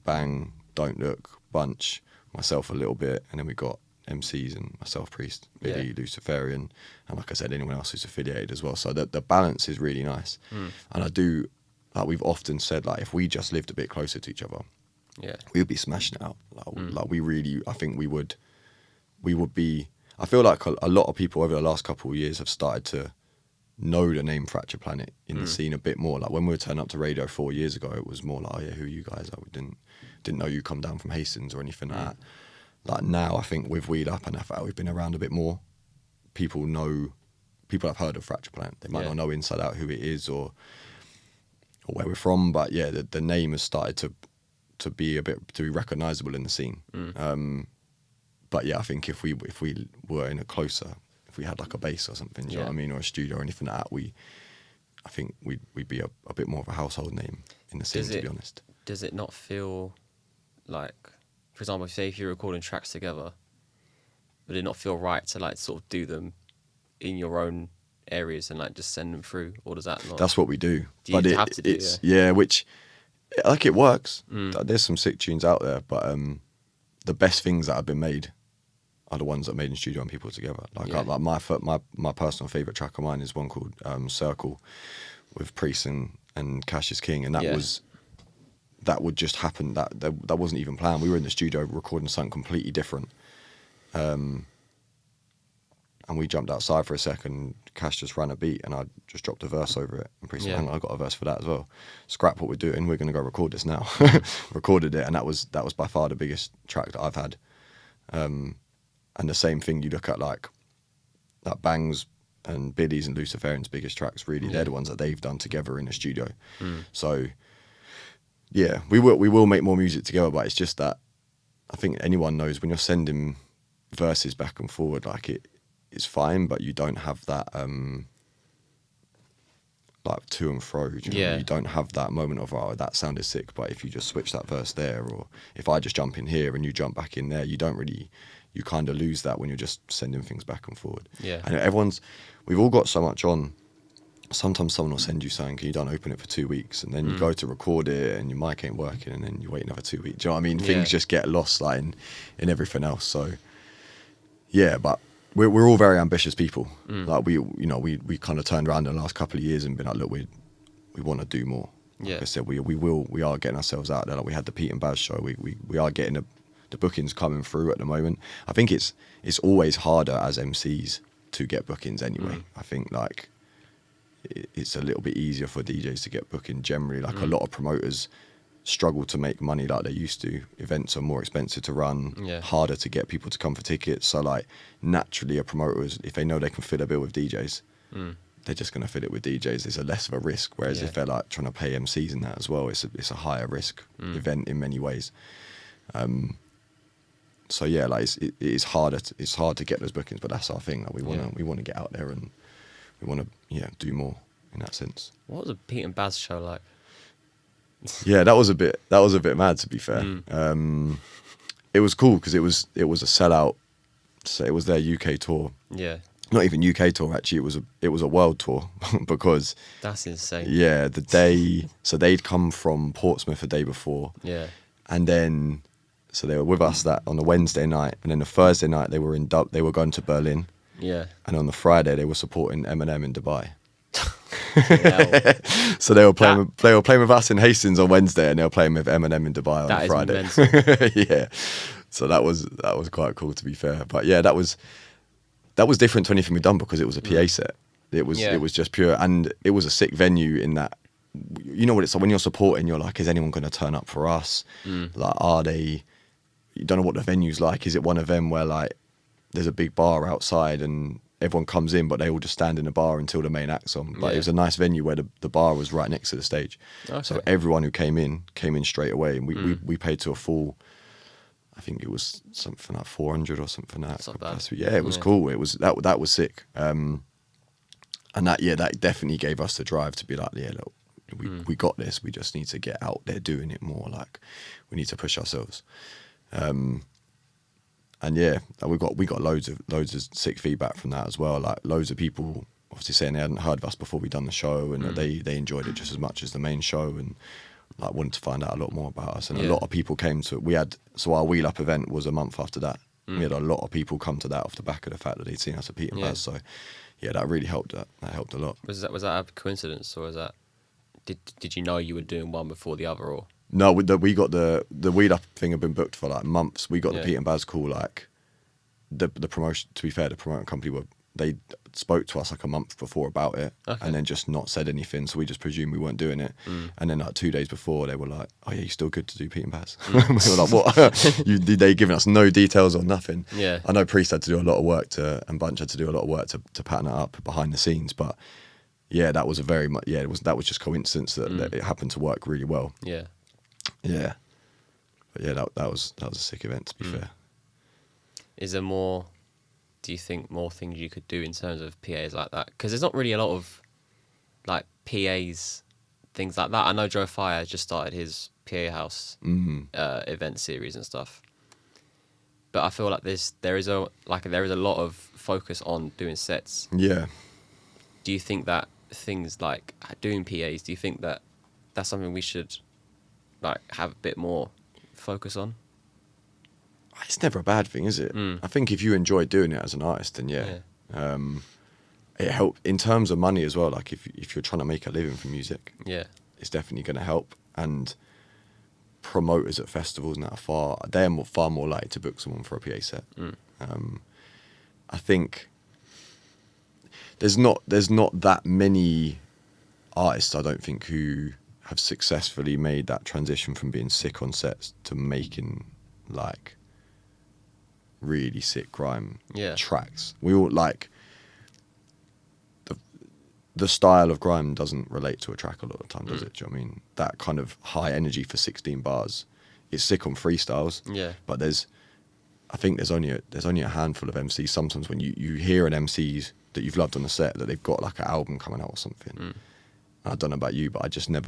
Bang, Don't Look, Bunch, myself a little bit, and then we got MCs and myself, Priest, Billy, Yeah. Luciferian, and like I said, anyone else who's affiliated as well. So the balance is really nice. And I do, like we've often said, like if we just lived a bit closer to each other, Yeah. we would be smashing it out. Like we really, I think we would be. I feel like a lot of people over the last couple of years have started to know the name Fracture Planet in the scene a bit more. Like when we were turning up to radio 4 years ago, it was more like, oh yeah, who are you guys? Like we didn't know you come down from Hastings or anything like that. Like now, I think with Weed Up and FL, we've been around a bit more. People have heard of Fracture Planet. They might not know inside out who it is or where we're from, but yeah, the name has started to be recognisable in the scene. But yeah, I think if we were in a closer, if we had like a base or something, do you know what I mean, or a studio or anything like that, I think we'd be a bit more of a household name in the scene, to be honest. Does it not feel like, for example, say if you're recording tracks together, would it not feel right to like sort of do them in your own areas and like just send them through, or does that not? That's what we do. Do you have to do it's which like it works. There's some sick tunes out there, but the best things that have been made are the ones that are made in studio and people together. Like my personal favourite track of mine is one called Circle with Priest and Cash is King, and that would just happen. That wasn't even planned. We were in the studio recording something completely different, and we jumped outside for a second. Cash just ran a beat, and I just dropped a verse over it. And Priest said, "Hang on, I got a verse for that as well. Scrap what we're doing. We're going to go record this now." Recorded it, and that was by far the biggest track that I've had. And the same thing, you look at like Bangs and Billy's and Luciferian's biggest tracks. Really, they're the ones that they've done together in the studio. So yeah, we will make more music together, but it's just that I think anyone knows when you're sending verses back and forward, like it's fine, but you don't have that like to and fro. You don't have that moment of, oh, that sounded sick, but if you just switch that verse there, or if I just jump in here and you jump back in there, you kind of lose that when you're just sending things back and forward. Yeah. And we've all got so much on. Sometimes someone will send you something and you don't open it for 2 weeks, and then you go to record it and your mic ain't working, and then you wait another 2 weeks. Do you know what I mean? Things just get lost like in everything else. So yeah, but we're all very ambitious people. Like we kind of turned around in the last couple of years and been like, look, we want to do more. Like I said, we are getting ourselves out there. Like we had the Pete and Baz show. We are getting the bookings coming through at the moment. I think it's always harder as MCs to get bookings anyway. I think like it's a little bit easier for DJs to get booking generally. Like a lot of promoters struggle to make money like they used to. Events are more expensive to run, harder to get people to come for tickets. So like naturally a promoter, if they know they can fill a bill with DJs, they're just going to fill it with DJs. It's a less of a risk. Whereas if they're like trying to pay MCs and that as well, it's a higher risk event in many ways. So yeah, like it is harder. It's hard to get those bookings, but that's our thing. Like we want to get out there and we want to do more in that sense. What was a Pete and Baz show like? Yeah, that was a bit mad, to be fair. It was cool because it was a sellout. So it was their UK tour. Yeah. Not even UK tour actually. It was a world tour because that's insane. Yeah, the day so they'd come from Portsmouth the day before. Yeah. And then so they were with us that on the Wednesday night, and then the Thursday night they were going to Berlin. Yeah. And on the Friday they were supporting Eminem in Dubai. So they were playing with us in Hastings on Wednesday, and they were playing with Eminem in Dubai on Friday. Yeah. So that was quite cool, to be fair. But yeah, that was different to anything we'd done because it was a PA set. It was just pure, and it was a sick venue in that, you know what it's like when you're supporting, you're like, is anyone going to turn up for us? Like, are they? You don't know what the venue's like. Is it one of them where like there's a big bar outside and everyone comes in, but they all just stand in the bar until the main act's on? But it was a nice venue where the bar was right next to the stage. Okay. So everyone who came in straight away, and we paid to a full. I think it was something like 400 or something like that. Not bad. Yeah, it was cool. It was that was sick. And that definitely gave us the drive to be like, yeah, look, we got this. We just need to get out there doing it more. Like, we need to push ourselves. And yeah, we got loads of sick feedback from that as well. Like loads of people obviously saying they hadn't heard of us before we done the show, and that they enjoyed it just as much as the main show, and like wanted to find out a lot more about us. And a lot of people came to it. Our Wheel Up event was a month after that. We had a lot of people come to that off the back of the fact that they'd seen us at Pete and Yeah. Baz. So yeah, that really helped. That helped a lot. Was that a coincidence, or was that did you know you were doing one before the other, or? No, we got the Weed Up thing had been booked for like months. We got the Yeah. Pete and Baz call like the promotion. To be fair, the promoting company they spoke to us like a month before about it, Okay. and then just not said anything. So we just presumed we weren't doing it. And then like 2 days before, they were like, "Oh yeah, you're still good to do Pete and Baz." We were like, "What? They giving us no details or nothing." Yeah. I know Priest had to do a lot of work and Bunch had to do a lot of work to pattern it up behind the scenes, but yeah, that was a very much that was just coincidence that it happened to work really well. Yeah. Yeah, but yeah, that was a sick event, to be fair. Is there more? Do you think more things you could do in terms of PAs like that? Because there's not really a lot of like PAs, things like that. I know Joe Fire just started his PA House event series and stuff, but I feel like there is a lot of focus on doing sets. Yeah, Do you think that things like doing PAs? Do you think that that's something we should like have a bit more focus on? it's never a bad thing, is it? I think if you enjoy doing it as an artist, then yeah. It helps in terms of money as well. Like if you're trying to make a living from music, Yeah. it's definitely going to help. And promoters at festivals now they're far more likely to book someone for a PA set. I think there's not that many artists, I don't think, who have successfully made that transition from being sick on sets to making like really sick grime tracks. We all like the style of grime doesn't relate to a track a lot of the time, does it? Do you know what I mean? That kind of high energy for 16 bars. It's sick on freestyles. Yeah. But I think there's only a handful of MCs sometimes when you hear an MC that you've loved on the set that they've got like an album coming out or something. I don't know about you, but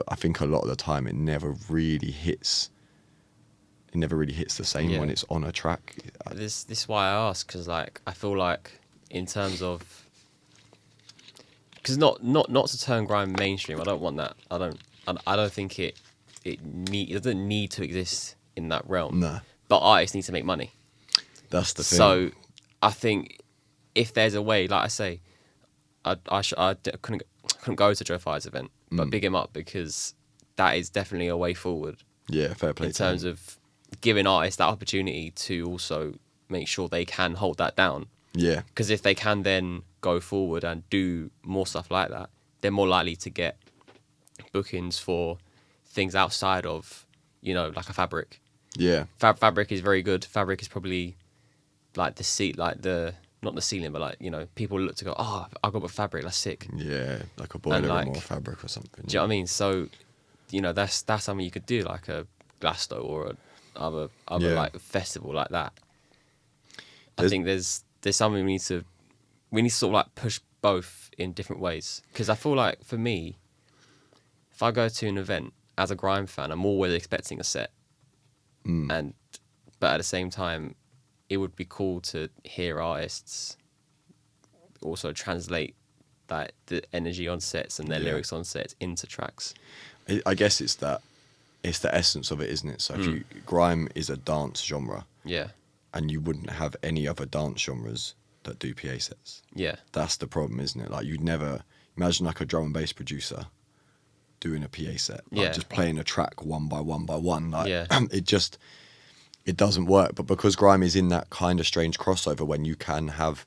I think a lot of the time it never really hits the same when it's on a track. This is why I ask, because like I feel like in terms of, because not to turn grime mainstream, I don't want that. I don't think it doesn't need to exist in that realm. No. But artists need to make money. That's the thing. So I think if there's a way, like I say, I couldn't go to Joe Fire's event, but big him up, because that is definitely a way forward. Yeah, fair play. In terms of giving artists that opportunity to also make sure they can hold that down. Yeah. Because if they can then go forward and do more stuff like that, they're more likely to get bookings for things outside of, like a Fabric. Yeah. Fabric is very good. Fabric is probably like not the ceiling, but like, people look to go, oh, I got a Fabric, that's sick. Yeah, like a boiler like, room or a Fabric or something. Do you know what I mean? So, that's something you could do, like a Glasto or other like festival like that. I think there's something we need to sort of like push both in different ways. Because I feel like for me, if I go to an event as a grime fan, I'm always expecting a set, but at the same time, it would be cool to hear artists also translate like the energy on sets and their lyrics on sets into tracks. I guess it's the essence of it, isn't it? So if grime is a dance genre, Yeah. and you wouldn't have any other dance genres that do PA sets. Yeah. That's the problem, isn't it? Like, you'd never imagine like a drum and bass producer doing a PA set, like just playing a track one by one by one. Like, it doesn't work. But because grime is in that kind of strange crossover when you can have,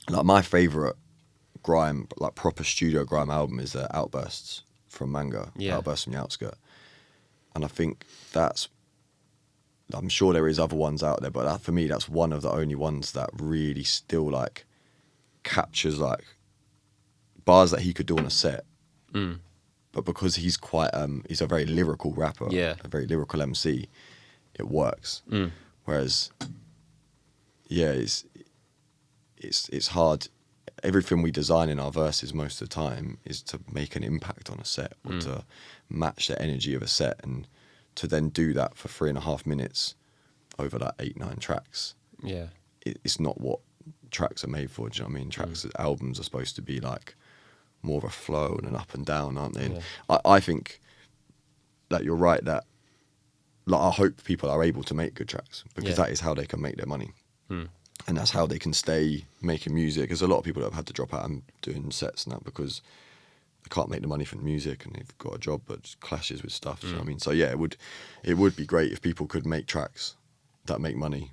like, my favourite grime, like proper studio grime album is Outbursts from Manga, Outbursts from the Outskirt. And I think I'm sure there is other ones out there, but for me, that's one of the only ones that really still like captures like bars that he could do on a set. But because he's he's a very lyrical rapper, a very lyrical MC, it works. Whereas, it's hard. Everything we design in our verses most of the time is to make an impact on a set or to match the energy of a set, and to then do that for 3.5 minutes over like 8-9 tracks. Yeah, it's not what tracks are made for. Do you know what I mean? Albums are supposed to be like more of a flow and an up and down, aren't they? Yeah. I think that you're right, that like I hope people are able to make good tracks, because that is how they can make their money. and that's how they can stay making music. There's a lot of people that have had to drop out and doing sets now because they can't make the money from music and they've got a job but just clashes with stuff. You know what I mean? So yeah, it would be great if people could make tracks that make money,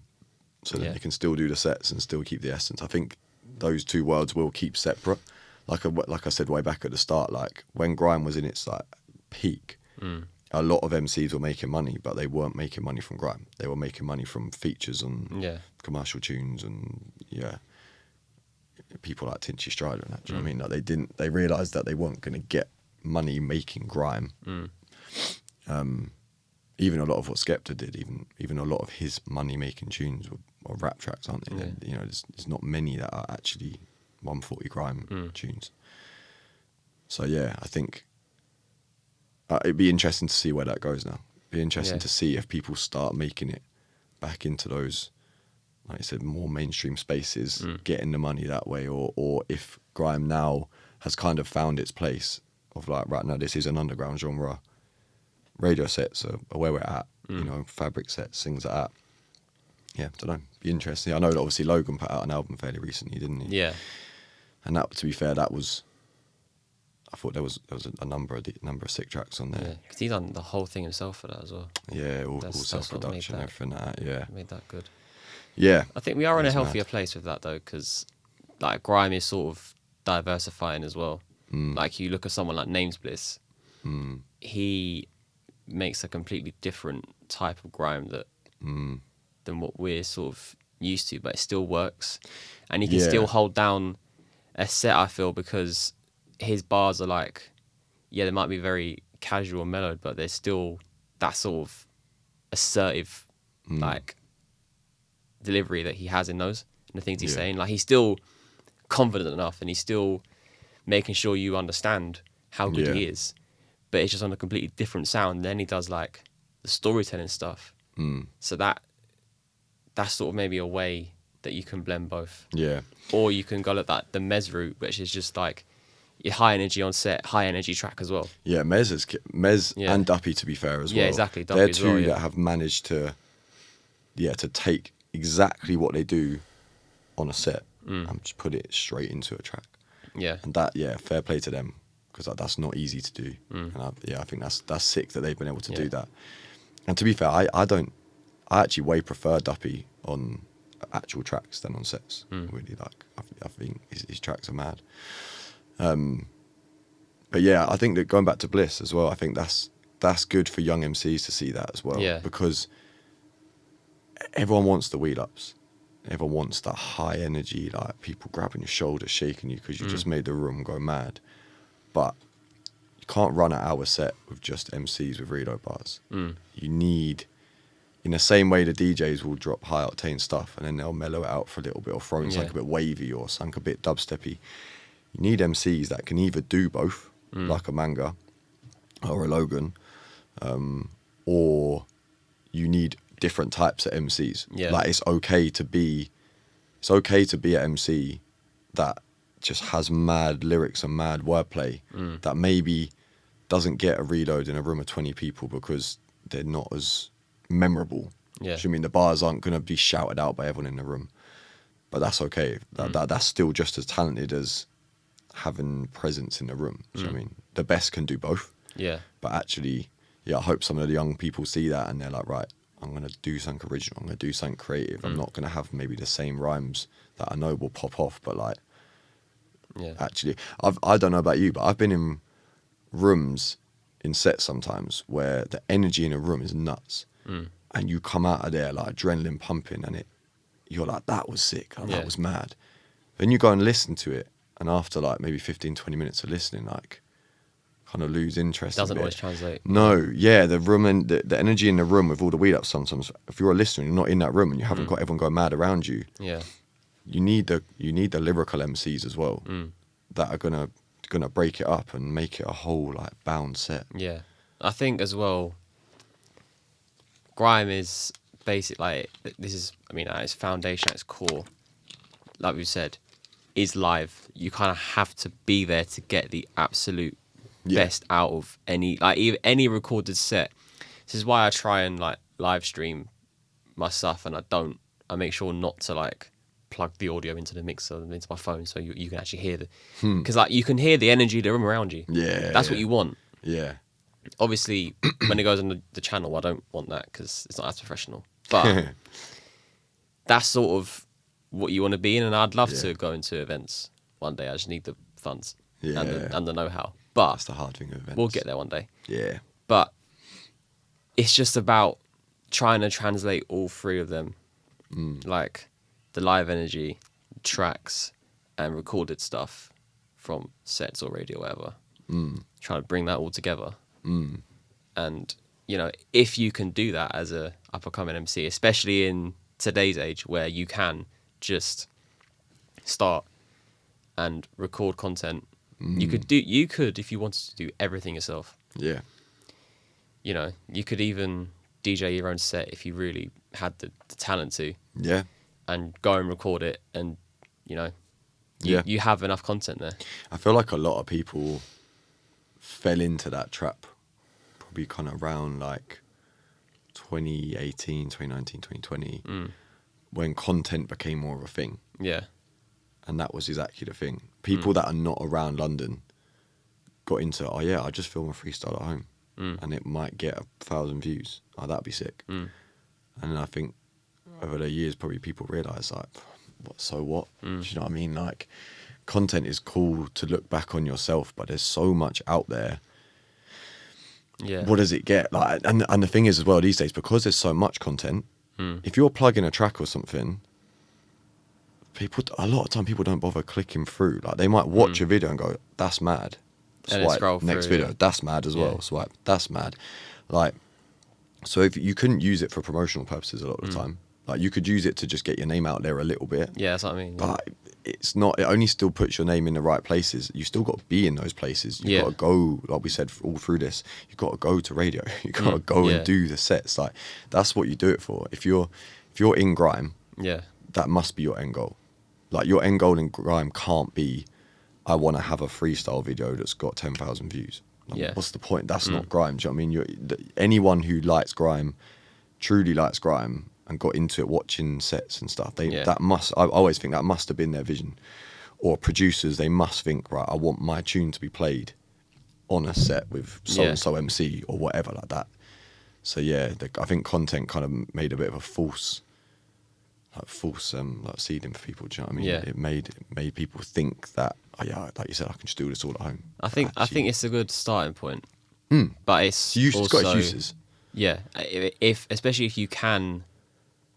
so that they can still do the sets and still keep the essence. I think those two worlds will keep separate. Like I said way back at the start, like when grime was in its like peak, a lot of MCs were making money, but they weren't making money from grime. They were making money from features on commercial tunes and people like Tinchy Strider and that. Do you know what I mean? Like they realised that they weren't going to get money making grime. Even a lot of what Skepta did, even a lot of his money making tunes were rap tracks, aren't they? Yeah. You know, there's not many that are actually 140 grime tunes. So yeah, I think it'd be interesting to see where that goes now. It'd be interesting to see if people start making it back into those, like I said, more mainstream spaces, getting the money that way, or if grime now has kind of found its place of like, right now this is an underground genre. Radio sets are where we're at, you know, fabric sets, things like that. Yeah, I don't know. Be interesting. I know that obviously Logan put out an album fairly recently, didn't he? Yeah. And that, to be fair, I thought there was a number of sick tracks on there. Yeah, because he done the whole thing himself for that as well. Yeah, all That's self-production, what made everything like that, yeah. Made that good. Yeah. I think we are in a It's healthier mad. place with that though, because like grime is sort of diversifying as well. Like you look at someone like Names Bliss, he makes a completely different type of grime than what we're sort of used to, but it still works, and he can still hold down a set. I feel because his bars are like, they might be very casual and mellowed, but there's still that sort of assertive like delivery that he has in those and the things he's saying. Like he's still confident enough, and he's still making sure you understand how good he is, but it's just on a completely different sound. And then he does like the storytelling stuff. So that's sort of maybe a way that you can blend both. Yeah. Or you can go like that the Mez route, which is just like your high energy on set, high energy track as well. Yeah, Mez and Duppy, to be fair, as well. Yeah, exactly. Duppy They're two that have managed to take exactly what they do on a set and just put it straight into a track. Yeah. And that, fair play to them, because that's not easy to do. And I think that's sick that they've been able to do that. And to be fair, I actually way prefer Duppy on actual tracks than on sets. Really, like I think his tracks are mad. But yeah, I think that going back to Bliss as well, I think that's good for young MCs to see that as well. Yeah. Because everyone wants the wheel ups. Everyone wants that high energy, like people grabbing your shoulders, shaking you because you just made the room go mad. But you can't run an hour set with just MCs with reload bars. You need, in the same way the DJs will drop high octane stuff and then they'll mellow it out for a little bit or throw in something a bit wavy or something a bit dubsteppy. You need MCs that can either do both, like a Manga or a Logan, or you need different types of MCs. Yeah. Like it's okay to be an MC that just has mad lyrics and mad wordplay that maybe doesn't get a reload in a room of 20 people because they're not as memorable. Yeah. I mean, the bars aren't going to be shouted out by everyone in the room, but that's okay. That's still just as talented as having presence in the room. I mean, the best can do both. Yeah. But actually, I hope some of the young people see that and they're like, right, I'm going to do something original. I'm going to do something creative. I'm not going to have maybe the same rhymes that I know will pop off, but like, actually, I don't know about you, but I've been in rooms in sets sometimes where the energy in a room is nuts. And you come out of there like adrenaline pumping and you're like, that was sick. Like, that was mad. Then you go and listen to it. And after like maybe 15, 20 minutes of listening, like kind of lose interest. Doesn't always translate. No, the room and the energy in the room with all the wheel ups sometimes, if you're a listener and you're not in that room and you haven't got everyone going mad around you, you need the lyrical MCs as well that are gonna break it up and make it a whole like bound set. Yeah. I think as well, grime is basic, like this is, I mean, at its foundation, at its core, like we've said, is live. You kind of have to be there to get the absolute best out of any recorded set. This is why I try and like live stream my stuff, and I don't I make sure not to like plug the audio into the mixer into my phone, so you can actually hear the, because like you can hear the energy of the room around you. Yeah, That's yeah. what you want. Yeah. Obviously, when it goes on the channel, I don't want that because it's not as professional. But that's sort of what you want to be in, and I'd love Yeah. to go into events one day. I just need the funds Yeah. and the know-how. But That's the hard thing with events. we'll get there one day. Yeah. But it's just about trying to translate all three of them, like the live energy, tracks, and recorded stuff from sets or radio, whatever. Trying to bring that all together. And, you know, if you can do that as a up-and-coming MC, especially in today's age where you can just start and record content, you could, if you wanted to do everything yourself. Yeah. You know, you could even DJ your own set if you really had the talent to. Yeah. And go and record it, and, you know, you have enough content there. I feel like a lot of people fell into that trap probably kind of around like 2018, 2019, 2020, when content became more of a thing. Yeah. And that was exactly the thing. People that are not around London got into, oh yeah, I just film a freestyle at home and it might get 1,000 views. Oh, that'd be sick. And then I think over the years, probably people realise like, what? Do you know what I mean? Like, content is cool to look back on yourself, but there's so much out there. Yeah. What does it get? Like, and the thing is as well these days, because there's so much content, if you're plugging a track or something, a lot of time people don't bother clicking through. Like, they might watch a video and go, that's mad. And then scroll next through, video, that's mad as well. Yeah. Swipe, that's mad. Like, so if you couldn't use it for promotional purposes a lot of the time, like you could use it to just get your name out there a little bit. Yeah, that's what I mean. Yeah. But it's not. It only still puts your name in the right places. You still got to be in those places. You got to go, like we said all through this. You got to go to radio. You got to go and do the sets. Like, that's what you do it for. If you're in grime, that must be your end goal. Like, your end goal in grime can't be, I want to have a freestyle video that's got 10,000 views. Like, what's the point? That's not grime. Do you know what I mean? Anyone who likes grime, truly likes grime, and got into it watching sets and stuff, I always think that must have been their vision. Or producers, they must think, right, I want my tune to be played on a set with so-and-so MC or whatever like that. So yeah, I think content kind of made a bit of a false seeding for people. Do you know what I mean? Yeah. It made people think that, oh yeah, like you said, I can just do this all at home. I think it's a good starting point. But it's It's got its uses. Yeah, especially if you can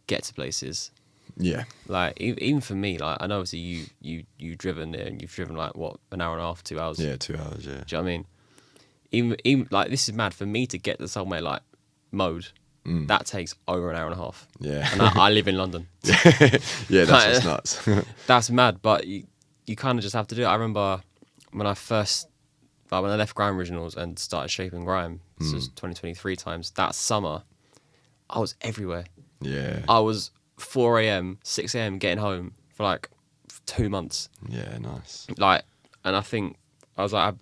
get to places. Yeah. Like, even for me, like, I know obviously you've driven there, and you've driven like what, an hour and a half, 2 hours. Yeah, 2 hours. Yeah. Do you know what I mean? Even like, this is mad for me to get to somewhere like Mode. That takes over an hour and a half. Yeah. And I live in London. Yeah, that's what's nuts. That's mad, but you kind of just have to do it. I remember when I left Grime Originals and started Shapin Grime, this was 2023 times, that summer, I was everywhere. Yeah. I was 4 a.m., 6 a.m. getting home for like 2 months. Yeah, nice. Like, and I think, I was like, I'm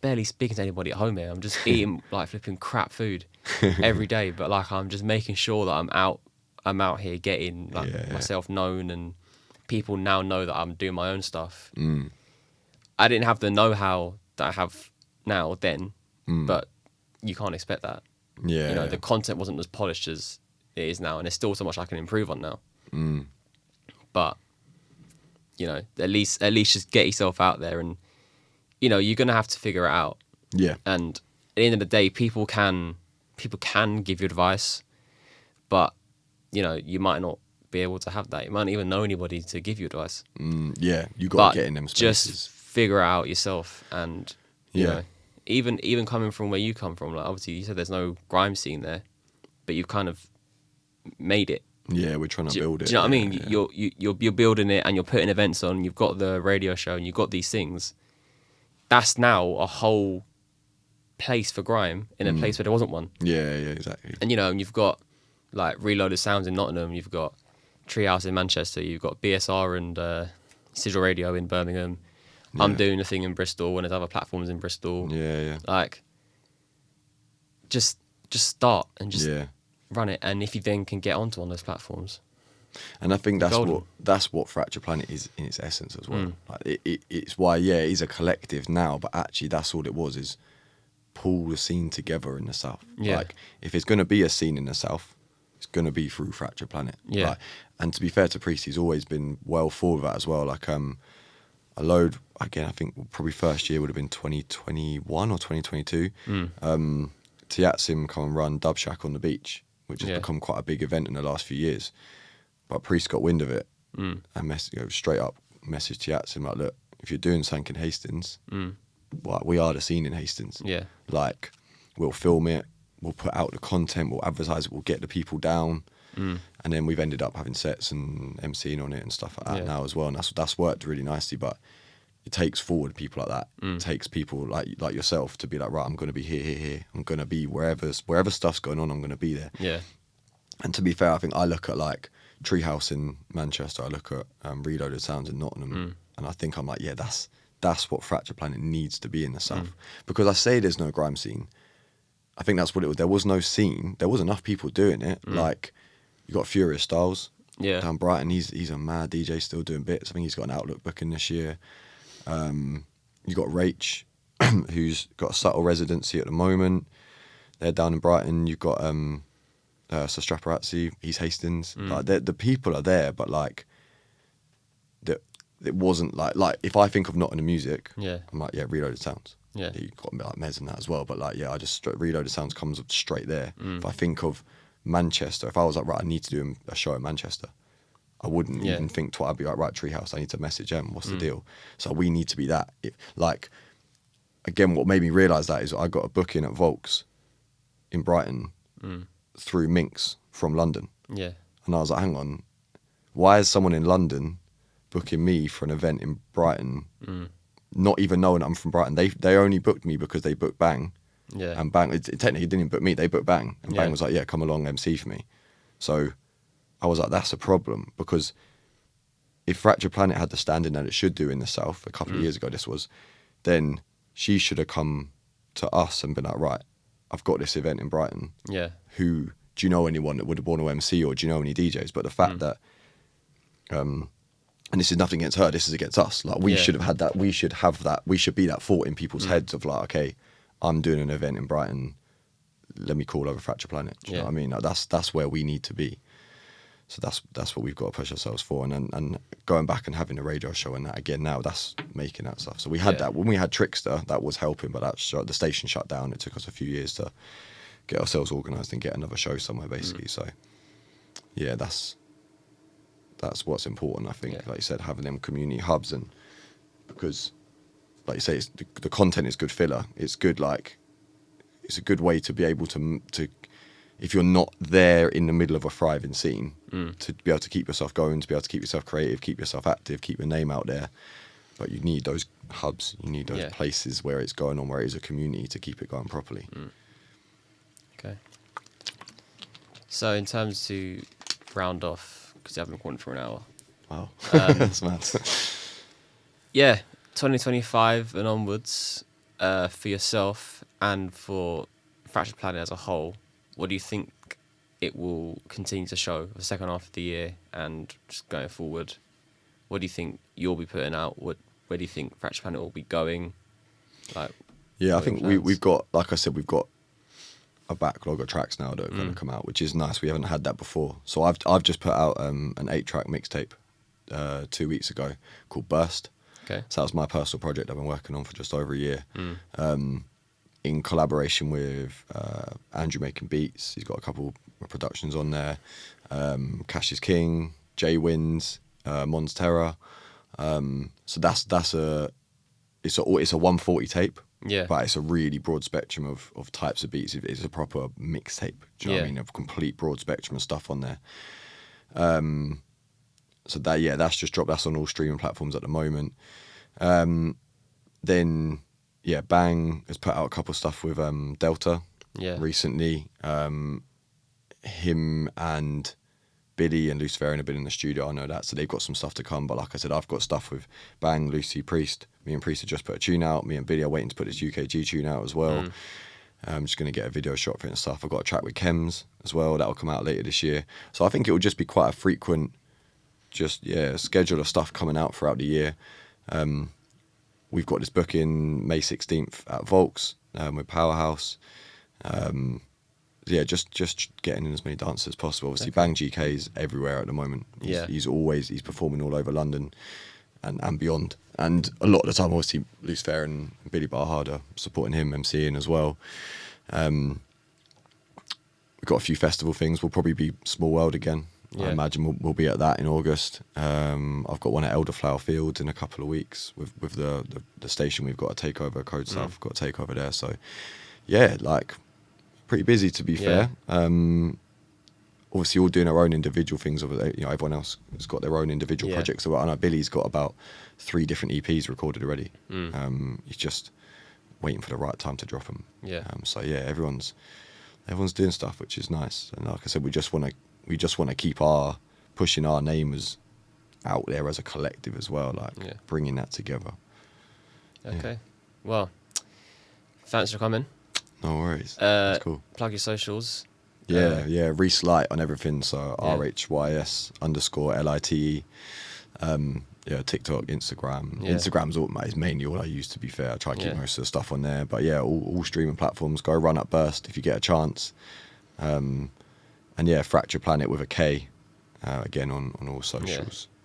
barely speaking to anybody at home here. I'm just eating like flipping crap food every day, but like, I'm just making sure that I'm out here getting like myself known, and people now know that I'm doing my own stuff. I didn't have the know-how that I have now then, but you can't expect that. Yeah. You know, the content wasn't as polished as it is now, and there's still so much I can improve on now. But, you know, at least just get yourself out there, and, you know, you're gonna have to figure it out. Yeah. And at the end of the day, people can give you advice, but, you know, you might not be able to have that. You might not even know anybody to give you advice. Yeah, you got to get in them spaces. Just figure it out yourself, and you know, even coming from where you come from, like, obviously you said there's no grime scene there, but you've kind of made it. Yeah, we're trying to build it. Do you know what I mean? Yeah. You're building it, and you're putting events on. You've got the radio show, and you've got these things. That's now a whole place for grime in a place where there wasn't one. Yeah, exactly. And, you know, you've got like Reloaded Sounds in Nottingham. You've got Treehouse in Manchester. You've got BSR and Sigil Radio in Birmingham. Yeah. I'm doing a thing in Bristol, and there's other platforms in Bristol. Yeah. Like, just start and just run it. And if you then can get onto one of those platforms, And I think Golden. that's what Fracture Planet is in its essence as well. Mm. Like it's why it is a collective now, but actually that's all it was, is pull the scene together in the South. Yeah. Like if it's going to be a scene in the South, it's going to be through Fracture Planet. Yeah. Like, and to be fair to Priest, he's always been well forward with that as well. Like a load, again, I think probably first year would have been 2021 or 2022. Tiatsim come and run Dub Shack on the beach, which has become quite a big event in the last few years. But Priest got wind of it and straight up messaged Tiatsim like, look, if you're doing something in Hastings, well, we are the scene in Hastings. Yeah. Like, we'll film it, we'll put out the content, we'll advertise it, we'll get the people down. And then we've ended up having sets and emceeing on it and stuff like that now as well. And that's worked really nicely. But it takes forward people like that. It takes people like yourself to be like, right, I'm going to be here. I'm going to be wherever stuff's going on, I'm going to be there. Yeah. And to be fair, I think I look at like Treehouse in Manchester, I look at Reloaded Sounds in Nottingham, and I think I'm like, yeah, that's what Fracture Planet needs to be in the South. Because I say there's no grime scene. I think that's what it was. There was no scene. There was enough people doing it. Like, you got Furious Styles down Brighton. He's a mad DJ, still doing bits. I think he's got an Outlook booking this year. You got Rach, who's got a subtle residency at the moment. They're down in Brighton. You've got Sastraparazzi, he's Hastings. Like, the people are there, but like, it wasn't like if I think of Nottingham music, I'm like, yeah, Reloaded Sounds. Yeah. You got a bit like Mez and that as well, but like, yeah, I just Reloaded Sounds comes up straight there. If I think of Manchester, if I was like, right, I need to do a show in Manchester, I wouldn't even think twice. I'd be like, right, Treehouse, I need to message them. What's the deal? So we need to be that. Like, again, what made me realise that is I got a booking at Volks in Brighton through Minx from London. Yeah. And I was like, hang on, why is someone in London booking me for an event in Brighton, not even knowing I'm from Brighton? They only booked me because they booked Bang. Yeah. And Bang, technically didn't even book me, they booked Bang. And Bang was like, yeah, come along, MC for me. So I was like, that's a problem, because if Fracture Planet had the standing that it should do in the South a couple of years ago, then she should have come to us and been like, right, I've got this event in Brighton. Yeah. Do you know anyone that would want to MC, or do you know any DJs? But the fact that, and this is nothing against her, this is against us. Like, we should have had that. We should have that. We should be that thought in people's heads of like, okay, I'm doing an event in Brighton. Let me call over Fracture Planet. Do you know what I mean? Like, that's where we need to be. So that's what we've got to push ourselves for. And going back and having a radio show and that again now, that's making that stuff. So we had that when we had Trickster, that was helping, but the station shut down. It took us a few years to get ourselves organised and get another show somewhere, basically. So yeah, that's what's important, I think. Like you said, having them community hubs, and because, like you say, the content is good filler. It's good, like, it's a good way to be able to if you're not there in the middle of a thriving scene, to be able to keep yourself going, to be able to keep yourself creative, keep yourself active, keep your name out there. But you need those hubs, you need those places where it's going on, where it is a community, to keep it going properly. Okay. So in terms to round off, because I've been recording for an hour. Wow, that's mad. Yeah, 2025 and onwards, for yourself and for Fractured Planet as a whole, what do you think it will continue to show the second half of the year and just going forward? What do you think you'll be putting out? Where do you think Fractured Planet will be going? Like, yeah, I think we've got, like I said, we've got a backlog of tracks now that are going to come out, which is nice. We haven't had that before. So I've just put out an 8-track mixtape 2 weeks ago called Burst. Okay. So that was my personal project I've been working on for just over a year. In collaboration with Andrew making beats. He's got a couple of productions on there. Cash is King, Jay Wins, Mons Terra. So it's a 140 tape. Yeah. But it's a really broad spectrum of types of beats. It's a proper mixtape. Do you know what I mean? A complete broad spectrum of stuff on there. So that's just dropped. That's on all streaming platforms at the moment. Then Bang has put out a couple of stuff with Delta recently. Him and Billy and Luciferian have been in the studio, I know that, so they've got some stuff to come. But like I said, I've got stuff with Bang, Lucy, Priest. Me and Priest have just put a tune out. Me and Billy are waiting to put this UKG tune out as well. I'm just going to get a video shot for it and stuff. I've got a track with Chems as well, that'll come out later this year. So I think it will just be quite a frequent a schedule of stuff coming out throughout the year. We've got this booking May 16th at Volks with Powerhouse. Yeah, just getting in as many dances as possible. Obviously, Bang GK's everywhere at the moment. He's performing all over London and beyond. And a lot of the time, obviously, Luce Fair and Billy Barhard are supporting him, MCing as well. We've got a few festival things. We'll probably be Small World again. Yeah. I imagine we'll be at that in August. I've got one at Elderflower Fields in a couple of weeks with the station. We've got a takeover, Code South, got a takeover there. So, yeah, like pretty busy to be fair. Obviously, all doing our own individual things. Everyone else has got their own individual projects. So I know Billy's got about 3 different EPs recorded already. He's just waiting for the right time to drop them. Yeah. So yeah, everyone's doing stuff, which is nice. And like I said, we just want to keep pushing our name out there as a collective as well, bringing that together. Okay. Well, thanks for coming. No worries. That's cool. Plug your socials. Yeah. Rhys Lite on everything. So RHYS_LITE. TikTok, Instagram. Yeah. Instagram's is mainly all I use, to be fair. I try to keep most of the stuff on there. But yeah, all streaming platforms. Go Run Up Burst if you get a chance. And yeah, Fracture Planet with a K. Again on all socials.